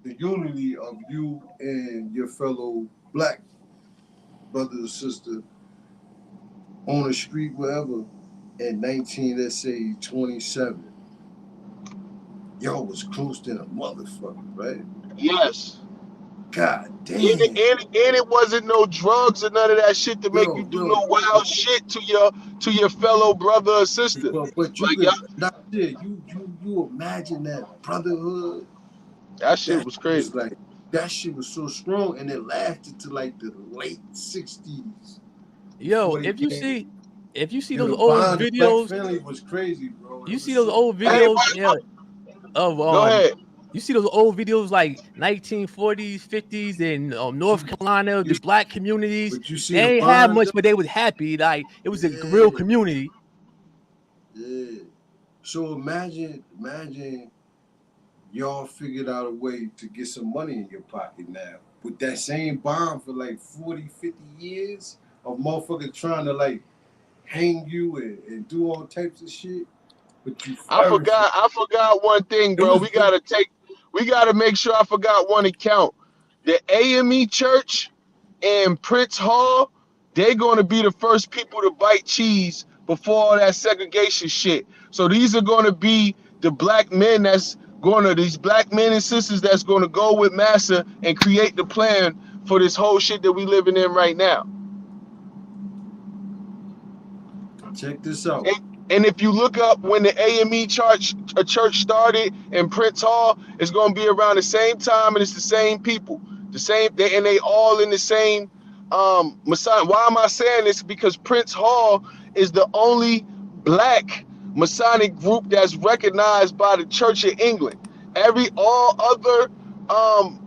the unity of you and your fellow black brother or sister on the street, wherever, in 1927. Y'all was close to a motherfucker, right? Yes. God damn. And it wasn't no drugs or none of that shit to make you do no wild shit to your fellow brother or sister. But you you imagine that brotherhood. That shit was crazy. That shit was so strong, and it lasted to like the late 60s. Yo, if you see those old videos, family was crazy, bro. You see those old videos, of Go ahead. You see those old videos like 1940s, 50s in North Carolina, the black communities. They ain't have much, but they was happy. Like it was a real community. Yeah. So imagine y'all figured out a way to get some money in your pocket now. With that same bond for like 40, 50 years of motherfuckers trying to like hang you and do all types of shit. But I forgot one thing, bro. We gotta make sure I forgot one account. The AME Church and Prince Hall, they're gonna be the first people to bite cheese before all that segregation shit. So these are gonna be the black men these black men and sisters that's gonna go with Massa and create the plan for this whole shit that we living in right now. Check this out. And if you look up when the AME church started in Prince Hall, it's gonna be around the same time, and it's the same people, and they all in the same Masonic. Why am I saying this? Because Prince Hall is the only black Masonic group that's recognized by the Church of England. All other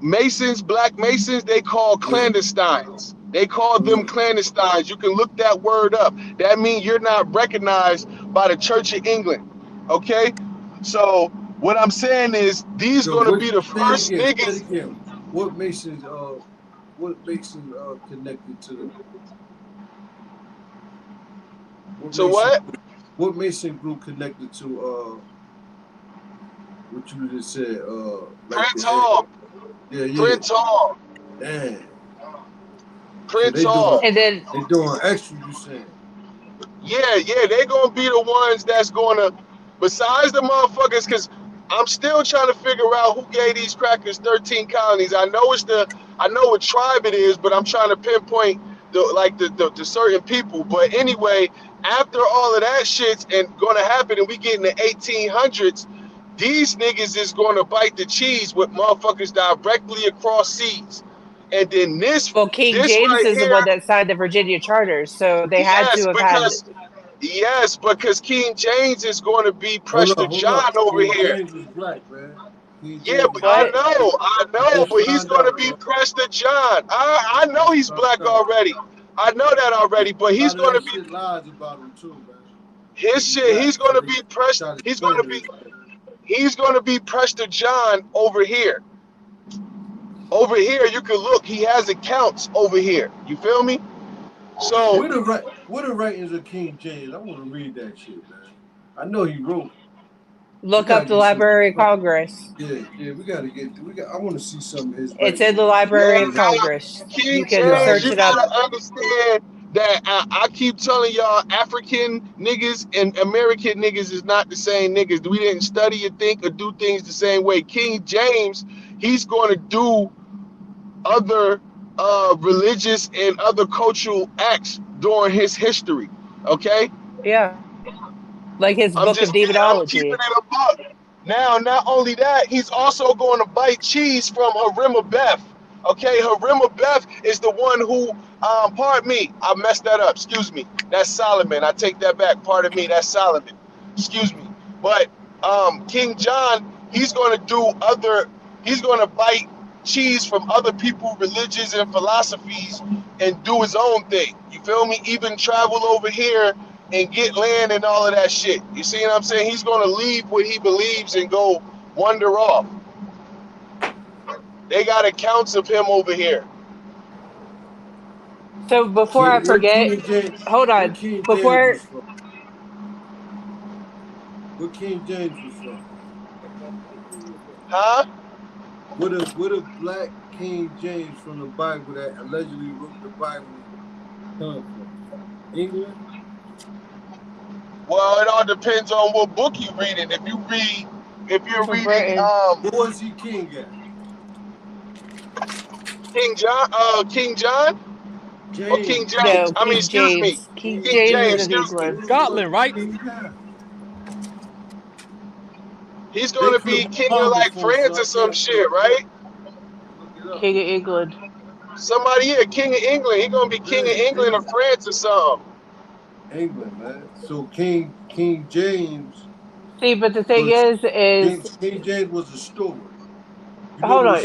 Masons, black Masons, they call clandestines. They call them clandestines. You can look that word up. That means you're not recognized by the Church of England. Okay? So what I'm saying is these gonna be the first niggas. What Masons connected to them? What Mason group connected to what you just said? Prince Hall. Yeah. Prince Hall. Damn. Prince Hall. And then they doing extra, you saying? Yeah, they gonna be the ones that's gonna, besides the motherfuckers, because I'm still trying to figure out who gave these crackers 13 colonies. I know what tribe it is, but I'm trying to pinpoint the certain people. But anyway, after all of that shit's gonna happen and we get in the 1800s, these niggas is gonna bite the cheese with motherfuckers directly across seas. And then King James is the one that signed the Virginia charters, so they had to have had. Yes, because King James is going to be Prester John over here. James was black, man. Yeah, but I know, but he's going to be Prester John. I know he's black already. I know that already, but he's going to be. Lies about him too, man. His shit. He's going to be Prester. He's going to be Prester John over here. Over here, you can look. He has accounts over here. You feel me? So what the writings of King James? I want to read that shit, man. I know he wrote. Look up the Library of Congress. Yeah, we gotta get. I want to see some of his. It's in the Library of Congress. You can search it up. You gotta understand that I keep telling y'all, African niggas and American niggas is not the same niggas. We didn't study or think or do things the same way. King James, he's going to do other religious and other cultural acts during his history. Okay? Yeah. Like his book of demonology. Now, not only that, he's also going to bite cheese from Harima Beth. Okay, Harima Beth is the one who, pardon me, I messed that up. Excuse me. That's Solomon. I take that back. Pardon me. That's Solomon. Excuse me. But King John, he's going to bite cheese from other people's religions and philosophies and do his own thing. You feel me? Even travel over here and get land and all of that shit. You see what I'm saying? He's going to leave what he believes and go wander off. They got accounts of him over here. So before I forget, hold on. Before where King James was from? Huh? What a black King James from the Bible that allegedly wrote the Bible come from? England? Well, it all depends on what book you're reading. If you're reading, who was he king at? King John? James. Or King James? No, I mean, excuse me. King James of excuse England. me. Scotland, right? He's going to be king of like France or some shit, right? King of England. Somebody here, king of England. He's going to be king of England or France or something. England, man. So King James. See, but the thing is King James was a steward. Hold on,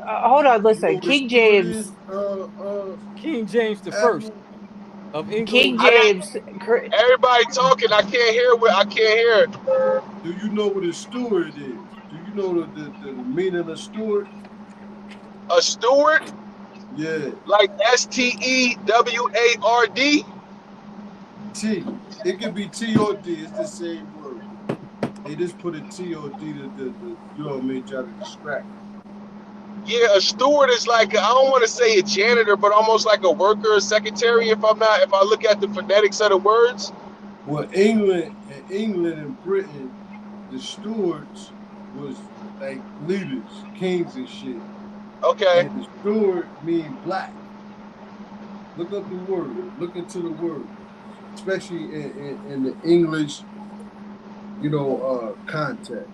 hold on. Listen, King James. King James the First of England. King James. Everybody talking. I can't hear. I can't hear it. Do you know what a steward is? Do you know the meaning of steward? A steward? Yeah. Like STEWARD? T. It could be TOD. It's the same word. They just put a TOD to you know what I mean, try to distract. Yeah, a steward is like, I don't want to say a janitor, but almost like a worker, a secretary, if I look at the phonetics of the words. Well, England and Britain, the stewards was like leaders, kings and shit. Okay. And the steward mean black. Look up the word. Look into the word. Especially in the English, context.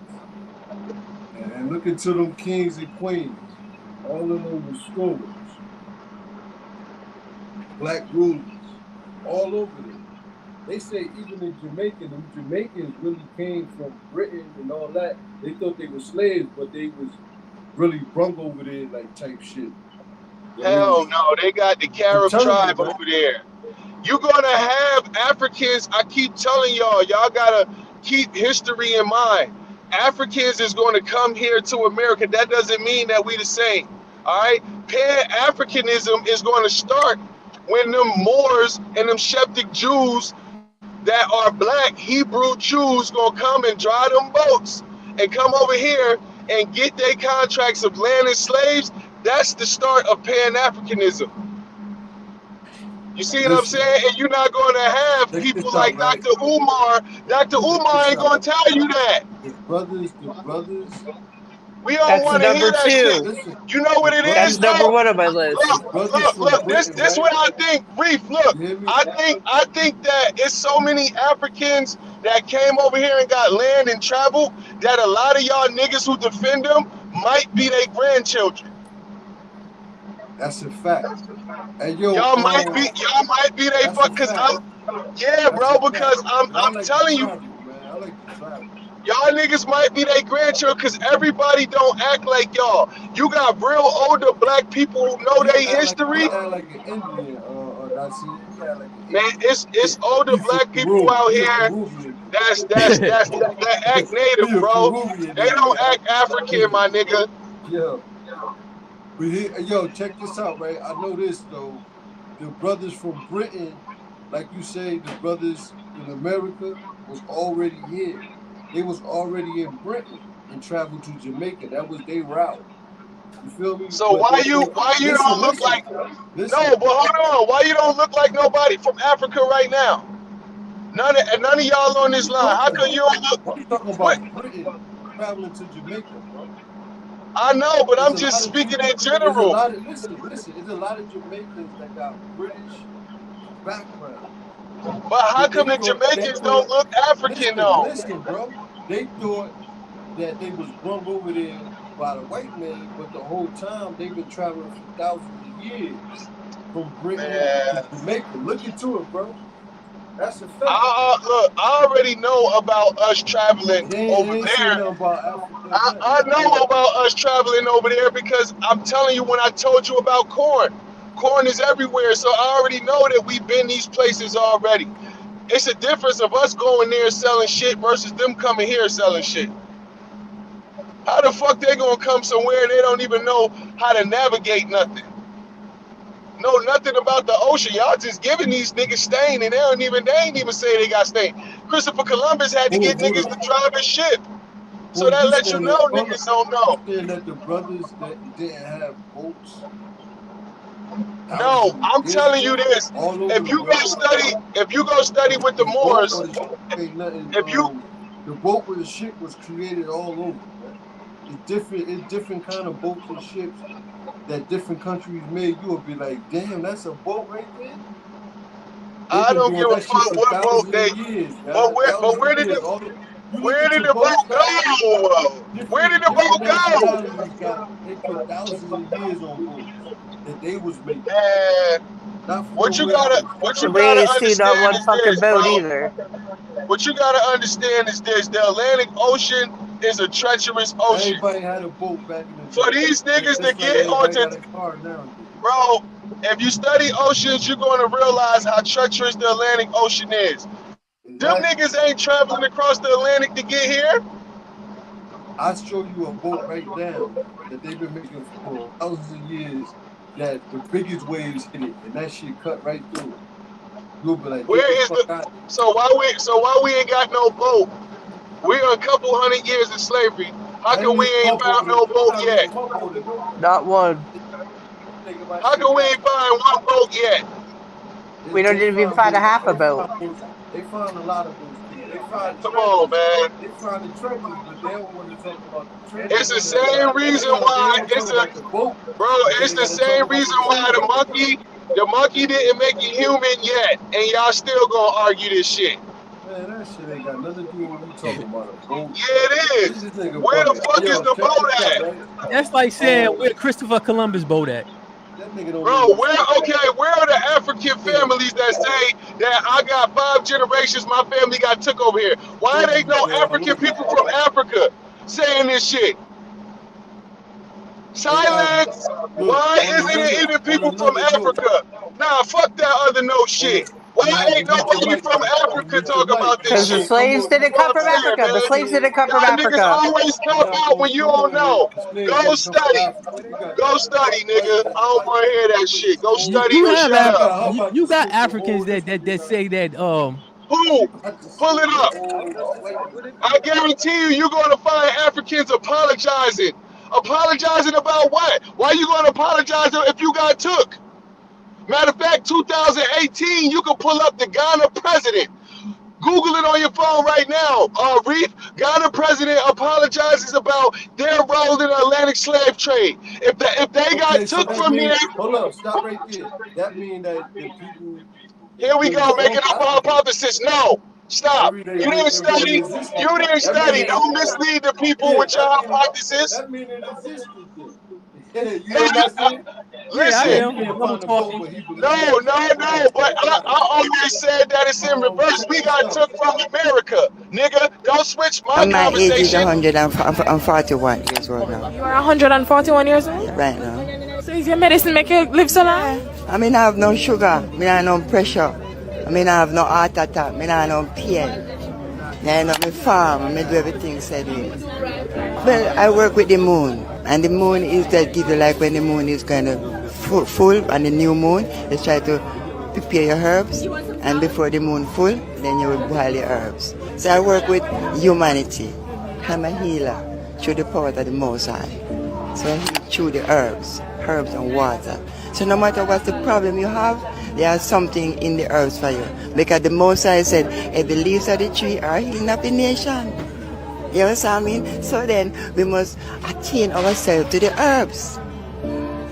And look into them kings and queens. All of them were stewards. black rulers all over there. They say even in Jamaica, the Jamaicans really came from Britain and all that. They thought they were slaves, but they was really brung over there like type shit. Hell no, they got the Carib tribe over there. You're gonna have Africans. I keep telling y'all gotta keep history in mind. Africans is gonna come here to America. That doesn't mean that we the same. All right, Pan-Africanism is gonna start when them Moors and them Sheptic Jews that are black Hebrew Jews gonna come and drive them boats and come over here and get their contracts of land and slaves. That's the start of Pan-Africanism. You see what I'm saying? And you're not going to have people like Dr. Umar. Dr. Umar ain't going to tell you that. The brothers. We don't want to hear that shit. You know what it is? That's number one on my list. Look. This what I think. Reef, look. I think that it's so many Africans that came over here and got land and traveled that a lot of y'all niggas who defend them might be their grandchildren. That's a fact. And y'all might be they fuck, cause because I'm telling you, y'all niggas might be their grandchildren, cause everybody don't act like y'all. You got real older black people who know their history. Man, it's older black people out here that act native, bro. They don't act African, my nigga. Yeah. But yo, check this out, right? I know this though. The brothers from Britain, like you say, the brothers in America was already here. They was already in Britain and traveled to Jamaica. That was their route. You feel me? So why you don't look like no? But hold on. Why you don't look like nobody from Africa right now? None of y'all on this line. How come you don't look? What are you talking about? Britain traveling to Jamaica, bro. I know, but I'm just speaking in general. Listen, there's a lot of Jamaicans that got British background. But how come the Jamaicans don't look African though? Listen, bro. They thought that they was brung over there by the white man, but the whole time they've been traveling for thousands of years from Britain to Jamaica. Look into it, bro. That's a fact. Look, I already know about us traveling over there. I know about us traveling over there because I'm telling you when I told you about corn. Corn is everywhere, so I already know that we've been these places already. It's a difference of us going there selling shit versus them coming here selling shit. How the fuck they gonna come somewhere and they don't even know how to navigate nothing? Know nothing about the ocean. Y'all just giving these niggas stain and they ain't even say they got stain. Christopher Columbus had to get niggas to drive his ship. So that lets you know niggas don't know. That the brothers that didn't have boats. No, I'm telling you this. If you go study with the Moors, the boat with the ship was created all over. It's different kind of boats and ships that different countries made. You'll be like, damn, that's a boat right there. I don't give a fuck what boat they. But where did the boat go? Where did the boat go? They put thousands of years on boats that they was making. What you gotta see not one fucking boat either. What you gotta understand is this: the Atlantic Ocean is a treacherous ocean. Everybody had a boat back in the day. For these niggas to get onto, bro, if you study oceans, you're going to realize how treacherous the Atlantic Ocean is. Them niggas ain't traveling across the Atlantic to get here. I'll show you a boat right now that they've been making for thousands of years that the biggest waves hit it, and that shit cut right through it. You'll be like, where is the? So why we ain't got no boat? We're a couple hundred years of slavery. How come we ain't found no boat yet? Not one. How come we ain't find one boat yet? We don't even find a half a boat. They found a lot of boats. Come on, man. They found the treasures, but they don't want to talk about the treasures. It's the same reason why it's the same reason why the monkey didn't make it human yet, and y'all still gonna argue this shit. Man, that shit ain't got nothing to do with what we talking about. A boat. Yeah, it is. Where the fuck is the boat at? That's like saying where Christopher Columbus boat at. That nigga don't Bro, know where are the African families that say that I got 5 generations, my family got took over here? Why ain't no African people from Africa saying this shit? Silence! Why isn't it even people from Africa? Nah, fuck that other no shit. Why ain't nobody from Africa talk about this Because the shit? slaves didn't That's what come I'm from saying, Africa. The slaves man. didn't come from Y'all niggas Africa. always cop out when you don't know. Go study. Go study, nigga. I don't want to hear that shit. Go study or shut up. You got Africans that say that Who? Pull it up. I guarantee you're going to find Africans apologizing. Apologizing about what? Why you going to apologize if you got took? Matter of fact, 2018, you can pull up the Ghana president. Google it on your phone right now. Reef, Ghana president apologizes about their role in the Atlantic slave trade. If they got took from here, hold up, stop right there. That means that the people. here we go, making up a hypothesis. No, stop. You didn't study. You didn't study. Don't mislead the people with your hypothesis. That means it existed then. You know what I'm saying? Listen. No. But I always said that it's in reverse. We got took from America, nigga. Don't switch my My age is conversation. 141 years old now. You are 141 years old? Right now. So is your medicine make you live so long? I mean, I have no sugar. I mean, I have no pressure. I mean, I have no heart attack. I mean, I have no pain. I know me farm. I do everything said it. Well, I work with the moon. And the moon is that give you like when the moon is kind of full and the new moon, you try to prepare your herbs. And before the moon full, then you will boil your herbs. So I work with humanity. I'm a healer through the power of the Most High. So I heal through the herbs and water. So no matter what the problem you have, there's something in the herbs for you. Because the Most High said, if the leaves of the tree are healing up the nation. You understand what I mean? So then we must attain ourselves to the herbs.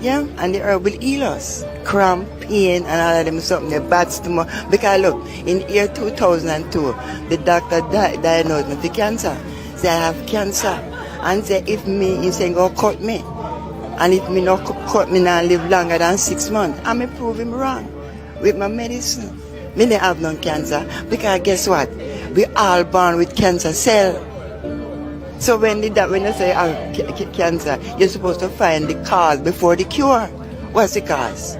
Yeah? And the herb will heal us. Cramp, pain, and all of them something, the bad stomach. Because look, in the year 2002, the doctor diagnosed me with cancer. Say I have cancer. And say if me, he say go cut me. And if me not cut me now live longer than 6 months, I may prove him wrong with my medicine. Me don't have no cancer. Because guess what? We all born with cancer cell. So when they say I have cancer, you're supposed to find the cause before the cure. What's the cause?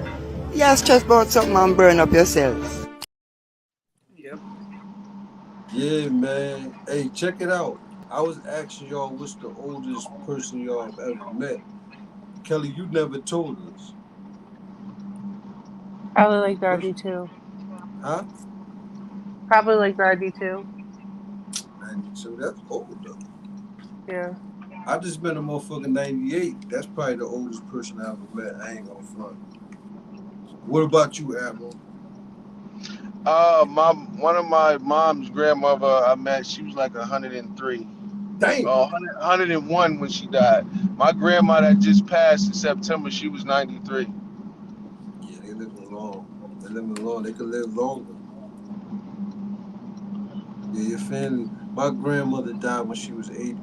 You're stressed about something and burn up yourselves. Yep. Yeah, man. Hey, check it out. I was asking y'all what's the oldest person y'all have ever met. Kelly, you never told us. Probably like 92. Huh? Probably like 92. 92, that's old though. Yeah. I just met a motherfucking 98. That's probably the oldest person I ever met. I ain't gonna front. What about you, Admiral? One of my mom's grandmother I met, she was like 103. Dang. 101 when she died. My grandma that just passed in September, she was 93. Yeah, they living long. They could live longer. Yeah, your family. My grandmother died when she was 83.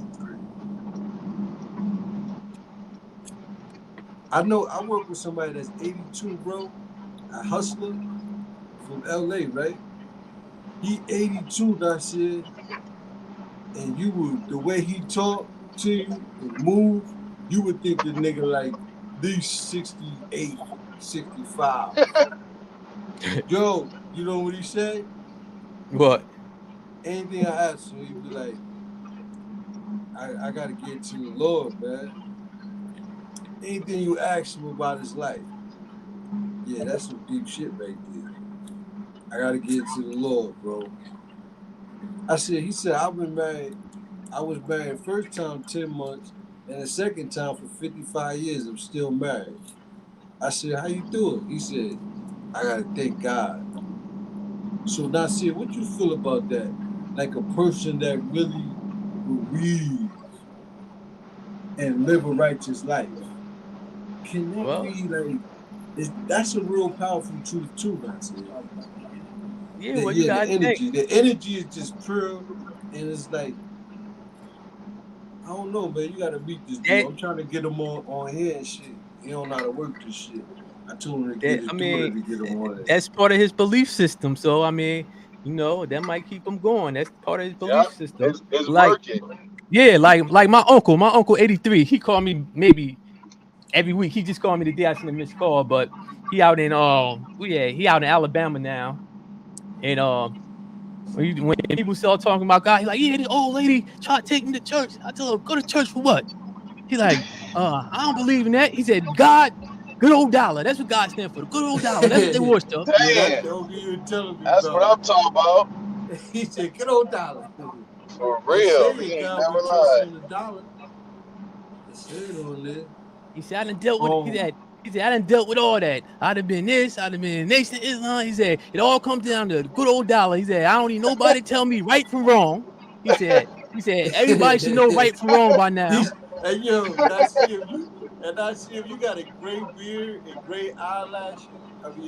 I know I work with somebody that's 82, bro. A hustler from LA, right? He 82, Nasir. And you would, the way he talk to you and move, you would think the nigga like these 68, 65. Yo, you know what he said? What? Anything I ask him, he'd be like, I gotta get to the Lord, man. Anything you ask him about his life. Yeah, that's some deep shit right there. I gotta get to the Lord, bro. He said, I was married first time 10 months and the second time for 55 years. I'm still married. I said, how you doing? He said, I gotta thank God. So Nasir, what you feel about that? Like a person that really believes and live a righteous life. Can that be like, that's a real powerful truth too, Nasir. Yeah, well, the energy. The energy is just pure, and it's like, I don't know, man. You gotta meet this dude. I'm trying to get him on here and shit. He don't know how to work this shit. I told him to get I his mean, daughter to get him on it. that's part of his belief system. So I mean, you know, that might keep him going. That's part of his belief system. It's Like, working. yeah, like my uncle 83. He called me maybe every week. He just called me the day I sent a missed call, but he out in he out in Alabama now. And when people start talking about God, he's like, yeah, the old lady tried to take me to church. I tell her, go to church for what? He's like, I don't believe in that. He said, God, good old dollar. That's what God stands for. The good old dollar. That's what they worship. Damn. That's what I'm talking about. He said, good old dollar. For real. He ain't never lied. He said, I done dealt with He said, I done dealt with all that. I done been this, I done been Nation of Islam. He said, it all comes down to the good old dollar. He said, I don't need nobody to tell me right from wrong. He said, everybody should know right from wrong by now. Hey, yo, I see if you got a gray beard and gray eyelashes,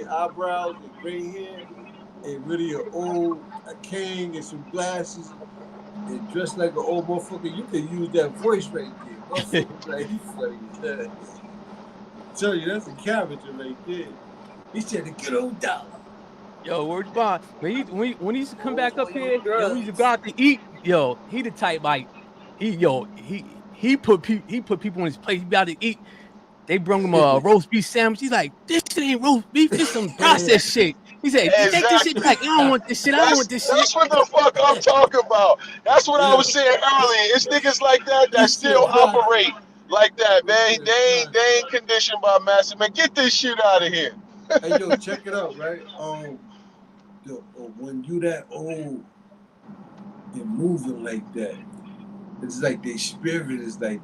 eyebrows and gray hair, and really a cane and some glasses, and dressed like an old motherfucker, you can use that voice right there. Motherfucker, like, he's funny. Tell you, that's a character right there. He said, the good old dollar. Yo, word bond. When he used to come back up here, yo, he used to go out to eat. Yo, he the type like he put people in his place. He about to eat. They bring him a roast beef sandwich. He's like, this shit ain't roast beef. This some processed shit. He said, take this shit back. I don't want this shit. I don't want this shit. That's what the fuck I'm talking about. That's what I was saying earlier. It's niggas like that still operate like that, man. They ain't conditioned by master. Man, get this shit out of here. Hey, yo, check it out, right? When you that old and moving like that, it's like their spirit is like,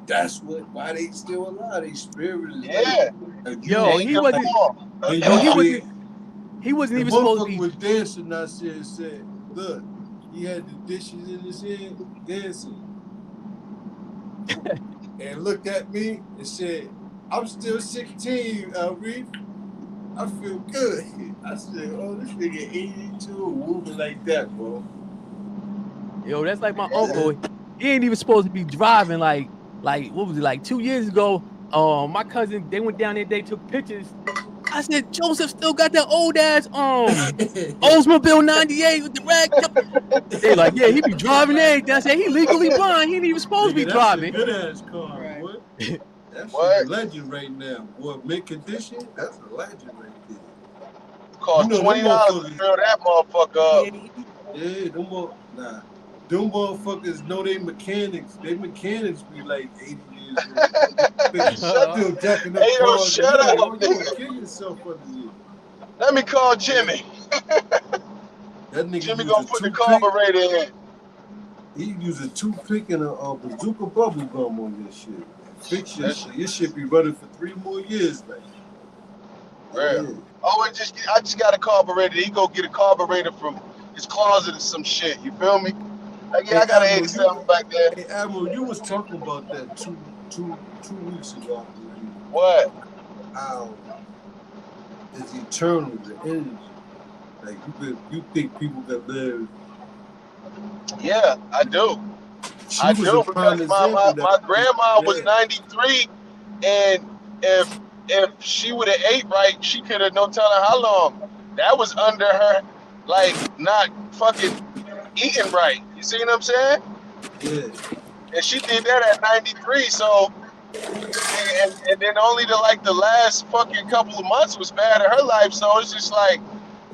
why they still alive. Their spirit is like, yo, he wasn't even supposed to be. Was dancing. I said, look, he had the dishes in his hand, dancing, and looked at me and said, I'm still 16, Reef. I feel good. I said, oh, this nigga 82 moving like that, bro. Yo, that's like my uncle. He ain't even supposed to be driving. Like what was it? Like 2 years ago, my cousin, they went down there, they took pictures. I said, Joseph still got that old ass Oldsmobile 98 with the rag. They like, yeah, he be driving everything. I said, he legally blind. He ain't even supposed to be driving. Good ass car, boy. That's a legend right now. Boy, mid condition, that's a legend right there. Cost $20 to fill that motherfucker up. Yeah, them motherfuckers know they mechanics. They mechanics be like 80 years old. Shut up. You kill yourself under you. Let me call Jimmy. That nigga Jimmy gonna put the carburetor in. He use a toothpick and a bazooka bubble gum on this shit. Fix your shit. Your shit be running for 3 more years, man. Real. Oh, I just got a carburetor. He go get a carburetor from his closet or some shit. You feel me? Like, yeah, I got an 87 back there. Hey, Admiral, you was talking about that two weeks ago. What? How it's eternal, the energy. Like you think people can live? Yeah, I do. I do, because my grandma was 93, and if she would have ate right, she could have no telling how long. That was under her, like, not fucking eating right. You see what I'm saying? Yeah. And she did that at 93, so, and then only the last fucking couple of months was bad in her life, so it's just like,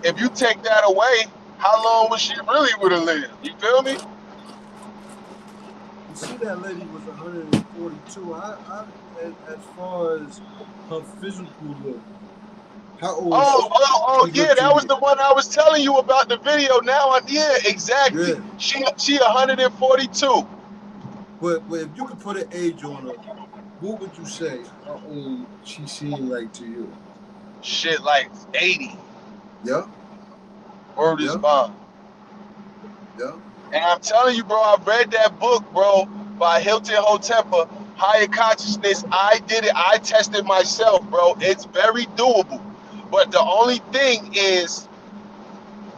if you take that away, how long would she really would have lived? You feel me? You see, that lady was 142. As far as her physical look, how old? Oh, yeah, that was the one I was telling you about the video. Now, yeah, exactly. Yeah. She 142. But if you could put an age on her, what would you say? How old she seemed like to you? Shit, like 80. Yeah. Word is bond. Yeah. And I'm telling you, bro, I read that book, bro, by Hilton Hotepa, Higher Consciousness. I did it. I tested myself, bro. It's very doable. But the only thing is,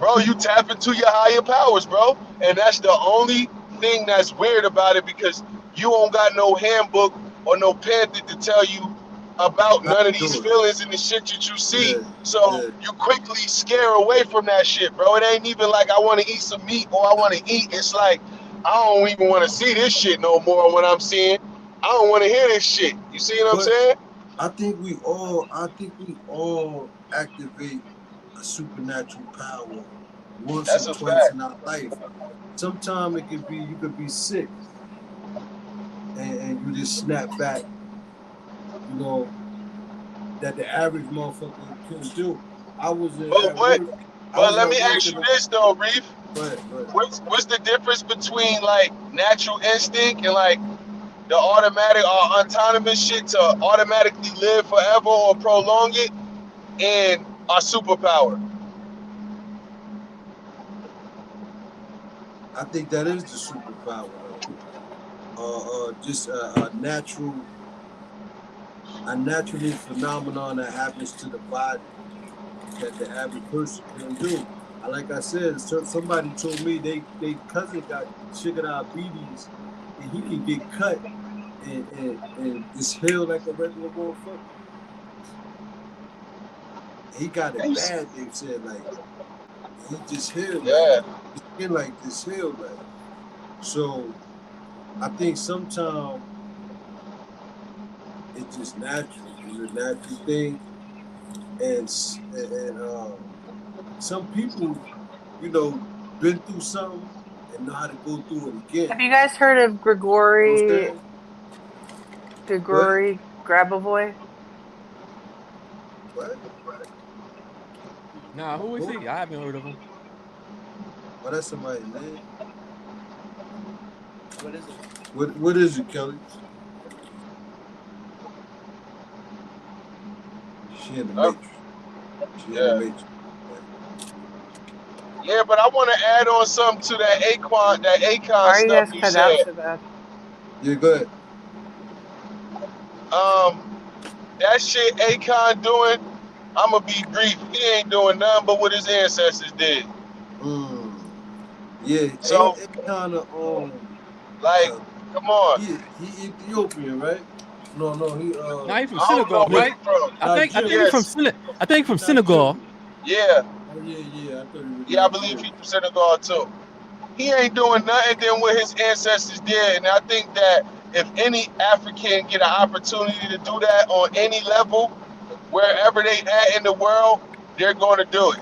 bro, you tap into your higher powers, bro. And that's the only thing that's weird about it, because you don't got no handbook or no pamphlet to tell you about none of these feelings and the shit that you see. So you quickly scare away from that shit, bro. It ain't even like I want to eat some meat or I want to eat. It's like I don't even want to see this shit no more. When I'm seeing, I don't want to hear this shit. You see what I'm saying? I think we all activate a supernatural power once or twice in our life. Sometimes it could be you could be sick and you just snap back, you know, that the average motherfucker couldn't do. I was in But let me ask you this though, Reef. What's the difference between like natural instinct and like the automatic or autonomous shit to automatically live forever or prolong it and our superpower? I think that is the superpower. Just a natural phenomenon that happens to the body that the average person can do. Like I said, somebody told me they cousin got sugar diabetes and he can get cut and just heal like a regular motherfucker. He got it bad, they said, like he just healed. Yeah. His skin like this healed like. So I think sometimes it's just natural. It's a natural thing. And some people, you know, been through something and know how to go through it again. Have you guys heard of Grigori Grabovoi? What? Nah, who is he? I haven't heard of him. Oh, that's somebody's name. What is it? What is it, Kelly? She in the Matrix. She in the Matrix. Yeah, but I want to add on something to that Akon stuff you said. Yeah, go ahead. That shit Akon doing, I'ma be brief. He ain't doing nothing but what his ancestors did. Yeah, so it kind of like, come on. He Ethiopian, right? No, he Nah, he's from Senegal, right? I think from Senegal. Yeah. Oh, yeah. I believe he's from Senegal too. He ain't doing nothing than what his ancestors did, and I think that if any African get an opportunity to do that on any level, wherever they at in the world, they're going to do it.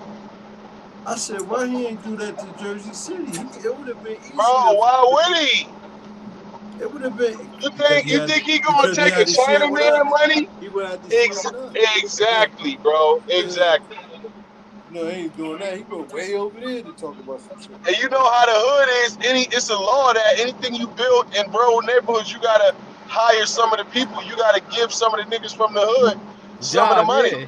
I said, why he ain't do that to Jersey City? It would have been easy. Bro, why would he? It would have been. You think he gonna take a Chinaman money? He would have to Exactly, bro. Exactly. No, he ain't doing that. He go way over there to talk about some shit. And you know how the hood is. It's a law that anything you build in rural neighborhoods, you gotta hire some of the people. You gotta give some of the niggas from the hood some of the money. Yeah.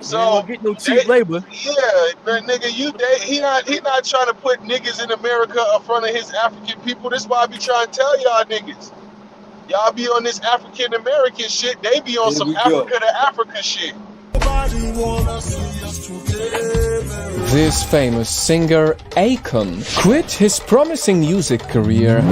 So get no cheap labor. Yeah, but nigga, he not trying to put niggas in America in front of his African people. This is why I be trying to tell y'all niggas. Y'all be on this African American shit. They be on some Africa to Africa shit. This famous singer, Akon, quit his promising music career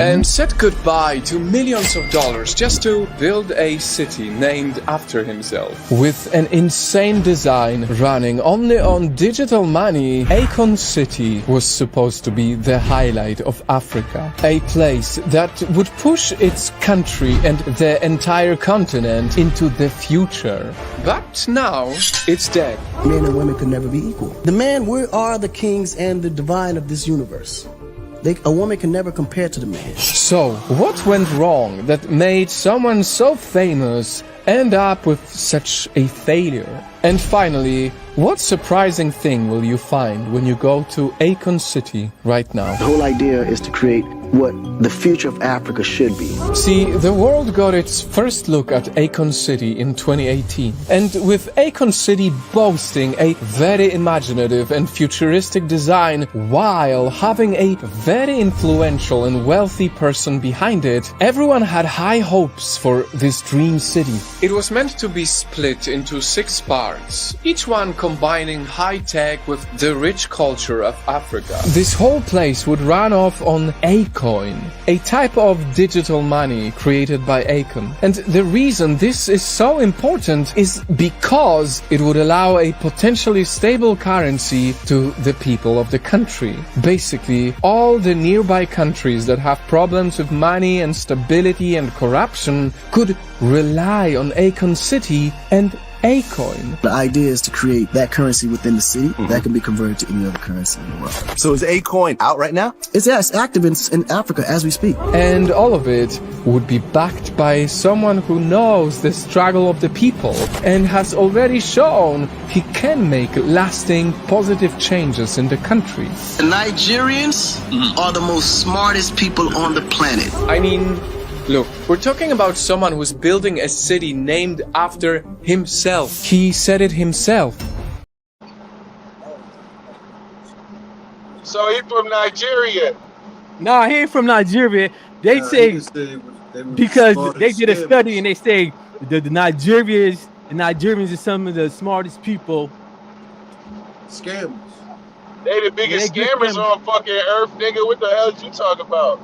and said goodbye to millions of dollars just to build a city named after himself. With an insane design running only on digital money, Akon City was supposed to be the highlight of Africa, a place that would push its country and the entire continent into the future. But now, it's dead. Men and women could never be equal. The man, we are the kings and the divine of this universe. A woman can never compare to the man. So, what went wrong that made someone so famous end up with such a failure? And finally, what surprising thing will you find when you go to Akon City right now? The whole idea is to create what the future of Africa should be. See, the world got its first look at Akon City in 2018. And with Akon City boasting a very imaginative and futuristic design while having a very influential and wealthy person behind it, everyone had high hopes for this dream city. It was meant to be split into 6 parts. parts, each one combining high tech with the rich culture of Africa. This whole place would run off on Acoin, a type of digital money created by Akon. And the reason this is so important is because it would allow a potentially stable currency to the people of the country. Basically, all the nearby countries that have problems with money and stability and corruption could rely on Akon City and Acoin. The idea is to create that currency within the city that can be converted to any other currency in the world. So is Acoin out right now? It's active in Africa as we speak. And all of it would be backed by someone who knows the struggle of the people and has already shown he can make lasting positive changes in the country. The Nigerians are the most smartest people on the planet. I mean, look, we're talking about someone who's building a city named after himself. He said it himself. So he from Nigeria. Nah, he ain't from Nigeria. They say because they did a study and they say the Nigerians are some of the smartest people. Scammers. They the biggest scammers on fucking earth, nigga. What the hell did you talk about?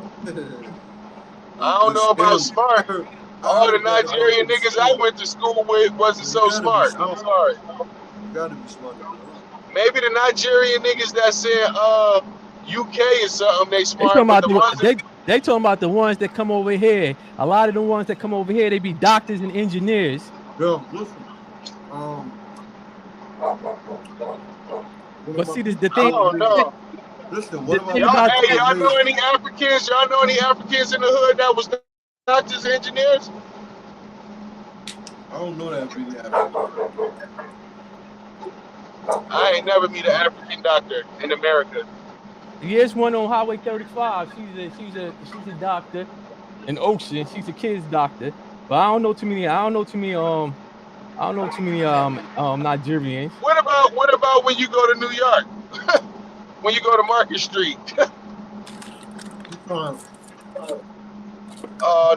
I don't know about smart. All the Nigerian niggas I went to school with wasn't so smart. I'm sorry. You gotta be smart. Maybe the Nigerian niggas that said UK is something they smart. They talking about the ones that come over here. A lot of the ones that come over here, they be doctors and engineers. Yo, listen. But see, the thing. Oh no. Listen, y'all know any Africans? Y'all know any Africans in the hood that was doctors and engineers? I don't know that really African. I ain't never meet an African doctor in America. There's one on Highway 35. She's a doctor in Ocean. She's a kid's doctor. But I don't know too many Nigerians. What about when you go to New York? When you go to Market Street? Oh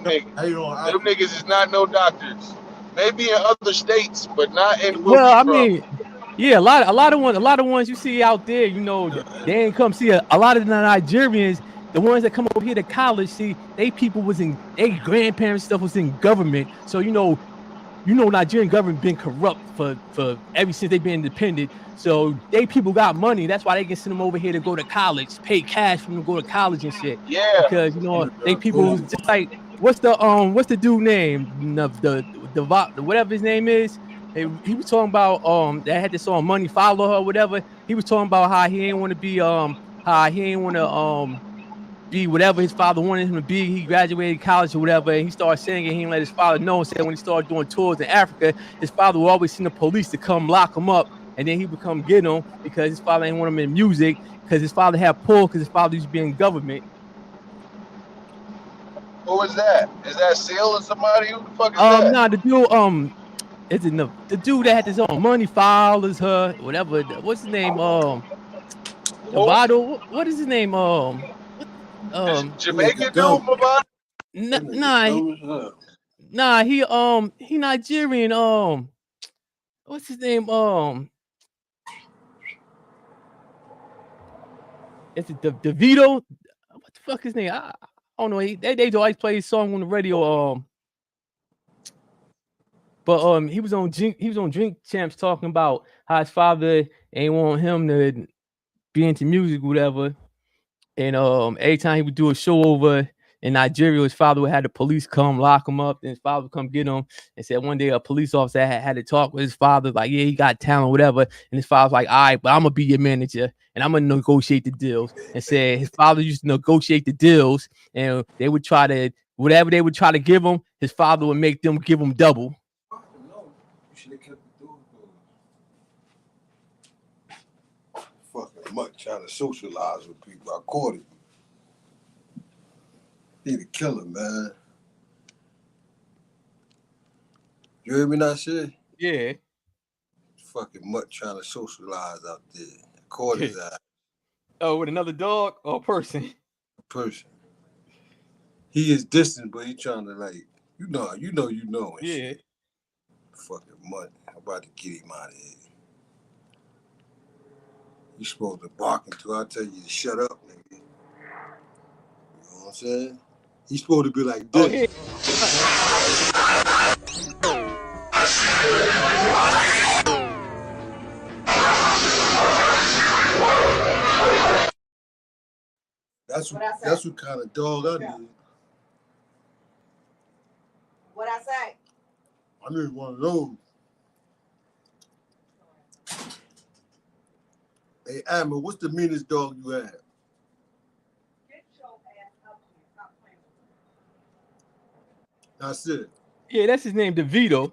nigga. Them niggas is not no doctors. Maybe in other states, but not in Well, I mean, yeah, a lot of ones you see out there, you know, they ain't come see a lot of the Nigerians, the ones that come over here to college, see, they people was in their grandparents stuff was in government. So you know Nigerian government been corrupt for ever since they been independent. So they people got money. That's why they can send them over here to go to college, pay cash for them to go to college and shit. Yeah. Because you know they people was just like what's the dude name? The whatever his name is. He was talking about that had this song Money Follow Her or whatever. He was talking about how he ain't want to be be whatever his father wanted him to be. He graduated college or whatever, and he started singing. He didn't let his father know. And said when he started doing tours in Africa, his father would always send the police to come lock him up, and then he would come get him because his father didn't want him in music because his father had pull because his father used to be in government. Who is that? Is that Seal or somebody? Who the fuck is that? Nah, the dude is it the dude that had this Money Follows Her, whatever. What's his name? Movado. What is his name? Jamaican dude, Movado? Nah, he Nigerian. What's his name? Is it DeVito? What the fuck is his name? I don't know. They always play his song on the radio. But he was on Drink Champs talking about how his father ain't want him to be into music, whatever. And every time he would do a show over in Nigeria, his father would have the police come lock him up, and his father would come get him. And said one day a police officer had to talk with his father, like, yeah, he got talent, whatever. And his father was like, all right, but I'm gonna be your manager and I'm gonna negotiate the deals. And said his father used to negotiate the deals, and they would try to whatever they would try to give him, his father would make them give him double. Fucking much trying to socialize with people. I caught it. Need to kill him, man. You hear me not say? Yeah. Fucking mutt trying to socialize out there. I caught his eye. Oh, with another dog or a person? A person. He is distant, but he trying to like, you know. And yeah. Shit. fucking money. I'm about to get him out of here. You supposed to bark until I tell you to shut up, nigga. You know what I'm saying? He's supposed to be like this. That's what kind of dog I need. What I say? I need one of those. Hey, Admiral, what's the meanest dog you have? That's it. Yeah, that's his name, DeVito.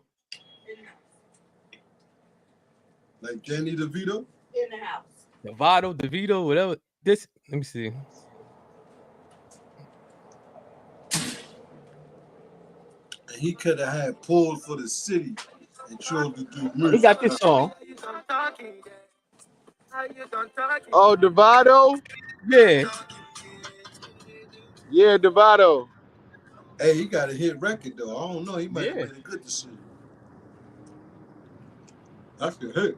Like Danny DeVito? In the house. DeVito, whatever. This, let me see. And he could have had pulled for the city and chose to do music. He got this song. Oh, DeVito? Yeah. Yeah, DeVito. Hey, he got a hit record though. I don't know. He might have made a good decision. That's a hit.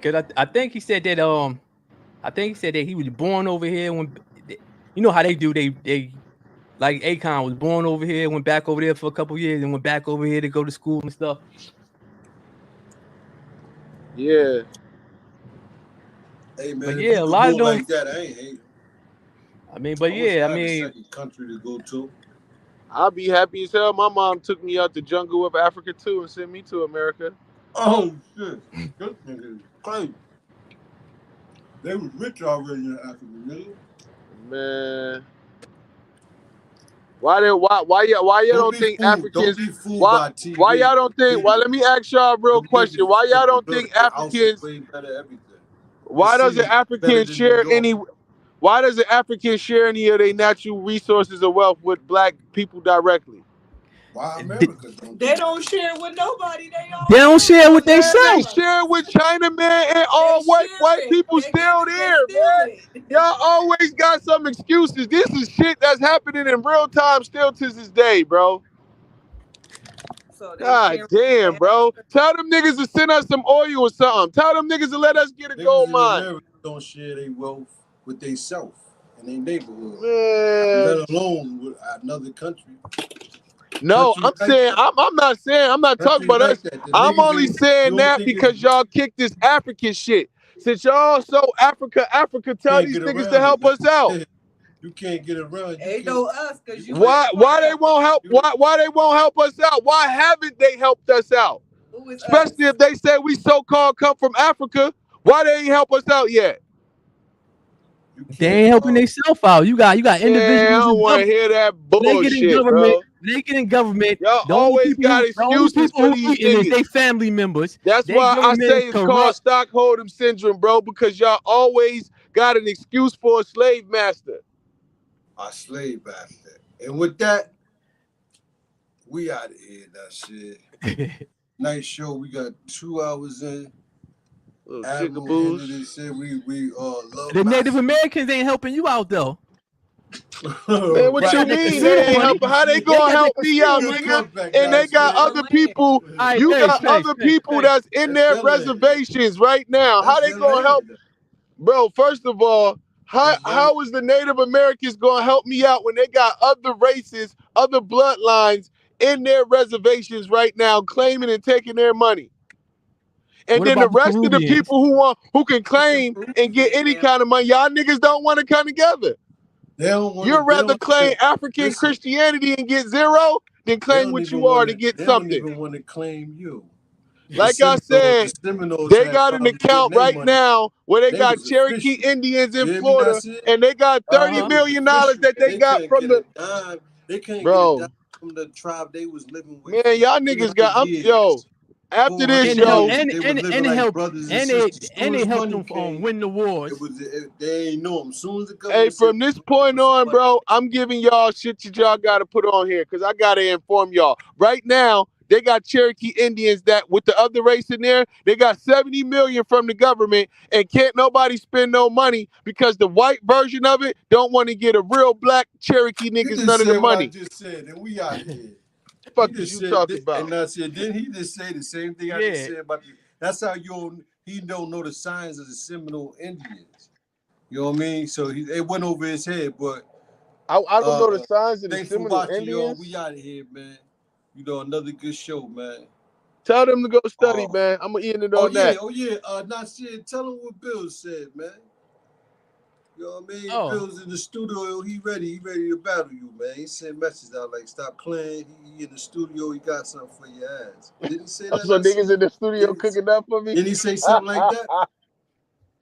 Cause I think he said that he was born over here when, you know how they do, they like Akon was born over here, went back over there for a couple years and went back over here to go to school and stuff. Yeah. Hey man, but yeah, a lot of them like that, I ain't hate. I mean, but yeah, I mean, second country to go to. I'll be happy as hell. My mom took me out the jungle of Africa too and sent me to America. Oh shit, this nigga is crazy. They was rich already in Africa, nigga. Man, why y'all don't think Africans? Why y'all don't think? Why let me ask y'all a real question. Why y'all don't think Africans? Why doesn't Africans share any? Why doesn't Africans share any of their natural resources or wealth with black people directly? Why America don't? They don't share with nobody. They don't share with themselves. They share with Chinaman and all white people still there, man. Y'all always got some excuses. This is shit that's happening in real time still to this day, bro. God damn, bro. Tell them niggas to send us some oil or something. Tell them niggas to let us get a gold mine. America don't share their wealth with themselves and their neighborhood, man. Let alone with another country. No, I'm saying I'm not talking about us. I'm only saying that because y'all kick this African shit. Since y'all so Africa, tell these niggas to help us out. You can't get around. Ain't no us, cause you. Why they won't help? Why they won't help us out? Why haven't they helped us out? Especially if they say we so-called come from Africa. Why they ain't help us out yet? They ain't helping themselves out. You got individuals. Yeah, I don't want to hear that bullshit, bro. They get in government. Y'all always got excuses for these niggas. They family members. That's why I say it's called Stockholm syndrome, bro, because y'all always got an excuse for a slave master. A slave master. And with that, we out of here. That shit. Nice show. We got 2 hours in. They said we love the Native Americans ain't helping you out though. Man, what you mean they ain't helping? How they gonna help me out, nigga? And they got other people. You got other people that's in their reservations right now. How they gonna help? Bro, first of all, how is the Native Americans gonna help me out when they got other races, other bloodlines in their reservations right now claiming and taking their money? And then the rest of the people who can claim and get any kind of money, y'all niggas don't want to come together. You'd rather claim African Christianity and get zero than claim what you are to get something. They don't even want to claim you. Like I said, they got an account right now where they got Cherokee Indians in Florida, and they got $30 million that they got from the. They can't get a dime from the tribe they was living with. Man, y'all niggas got After this, yo, and they help them win the wars. They ain't know them. Soon as it goes. Hey, from this point on, bro, I'm giving y'all shit that y'all got to put on here because I got to inform y'all. Right now, they got Cherokee Indians that with the other race in there, they got $70 million from the government and can't nobody spend no money because the white version of it don't want to get a real black Cherokee niggas none of the money. I just said, and we out here. fuck He is just you said, talking about? and I said, didn't he just say the same thing I just Yeah. said about the? That's how he don't know the signs of the Seminole Indians. You know what I mean? So it went over his head, but I don't know the signs of the thanks for Seminole watching, y'all. Indians. We out of here, man. You know, another good show, man. Tell them to go study, man. I'm gonna end it on that. Oh yeah. Nasir, tell him what Bill said, man. You know what I mean? Oh. Bill's in the studio. He ready to battle you, man. He sent messages out like, stop playing. He in the studio. He got something for your ass. Didn't he say that? So niggas in the studio cooking up for me? Didn't he say something like that?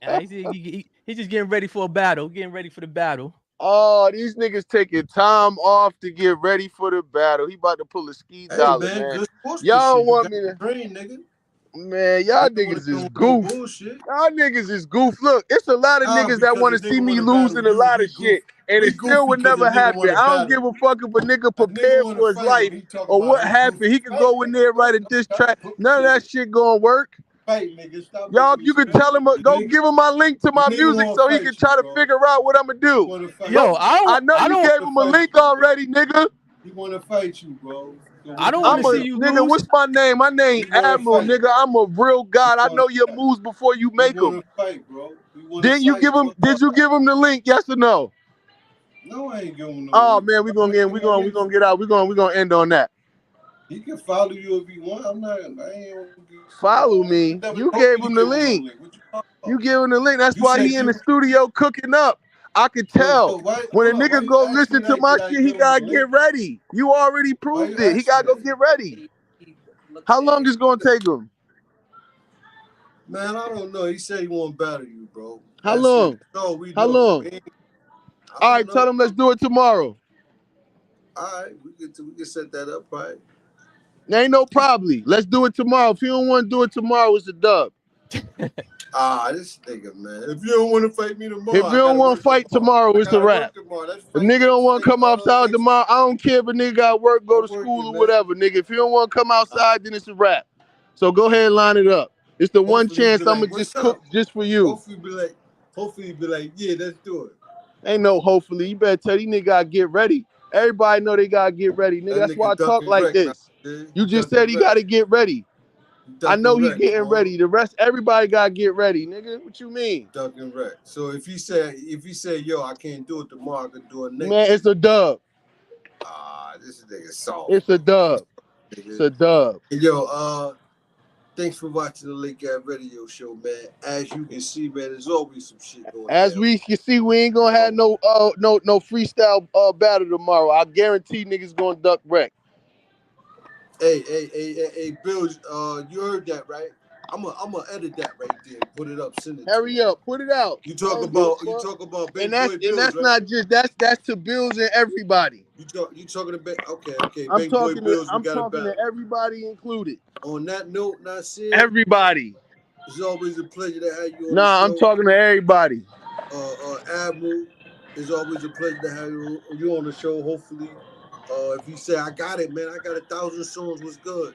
Yeah, he's just getting ready for a battle. Getting ready for the battle. Oh, these niggas taking time off to get ready for the battle. He about to pull a ski dollar, man. man. Good sports. Y'all shit. want me to train, nigga. Man, y'all niggas is goof. Y'all niggas is goof. Look, it's a lot of niggas that want to see me losing a lot of shit, and it still would never happen. I don't give a fuck if a nigga prepared for his life or what happened. He could go in there and write a diss track. None of that shit gonna work. Y'all, you can tell him, go give him my link to my music so he can try to figure out what I'm gonna do. Yo, I know you gave him a link already, nigga. He wanna fight you, bro. I don't want to see you nigga, lose. what's my name? My name Admiral, nigga. I'm a real god. I know your moves before you make them. Fight, bro. Did you give him the link? Yes or no? No, I ain't giving him no Oh link. man, we gonna get out. We gonna end on that. He can follow you if he want. I ain't follow me. You gave him the link. You gave him the link. That's why he in the studio cooking up. I could tell when a nigga go listen to my shit, he gotta get ready. You already proved it. He gotta go get ready. How long is gonna take him? Man, I don't know. He said he won't battle you, bro. How long? How long? All right, tell him let's do it tomorrow. All right, we can set that up, right? There ain't no problem. Let's do it tomorrow. If you don't want to do it tomorrow, it's a dub. This nigga, man. If you don't want to fight me tomorrow, if you don't want to fight tomorrow, it's a wrap. If nigga don't want to come outside tomorrow, I don't care if a nigga got work, go to school or whatever, nigga. If you don't want to come outside, then it's a wrap. So go ahead and line it up. It's the one chance I'm gonna just cook just for you. Hopefully be like, yeah, let's do it. Ain't no hopefully. You better tell these niggas gotta get ready. Everybody know they gotta get ready, nigga. That's why I talk like this. You just said he gotta get ready. I know he getting ready. The rest, everybody gotta get ready, nigga. What you mean? Duck and wreck. So if he say, yo, I can't do it tomorrow, I can do it next. Man, it's a dub. This nigga soft. It's a dub. It's a dub. Hey, yo, thanks for watching the Lake Ave Radio Show, man. As you can see, man, there's always some shit going on. As we can see, we ain't gonna have no freestyle battle tomorrow. I guarantee niggas gonna duck wreck. Hey, Bill, you heard that, right? I'm gonna edit that right there and put it up. Send it. Hurry up, put it out. You talk about big and that's boy Bills, that's right? not just that's to Bills and everybody. You talking about okay. I'm Big talking boy Bills, I'm we got talking to everybody included. On that note, Nasir, everybody. It's always a pleasure to have you on Nah, the show. I'm talking to everybody. Admiral, it's always a pleasure to have you on the show. Hopefully, if you say I got it, man, I got 1,000 songs, what's good?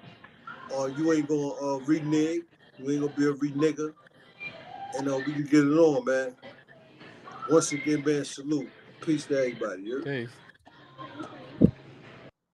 You ain't gonna renege. You ain't gonna be a renigger. And we can get it on, man. Once again, man, salute. Peace to everybody. Yeah? Peace.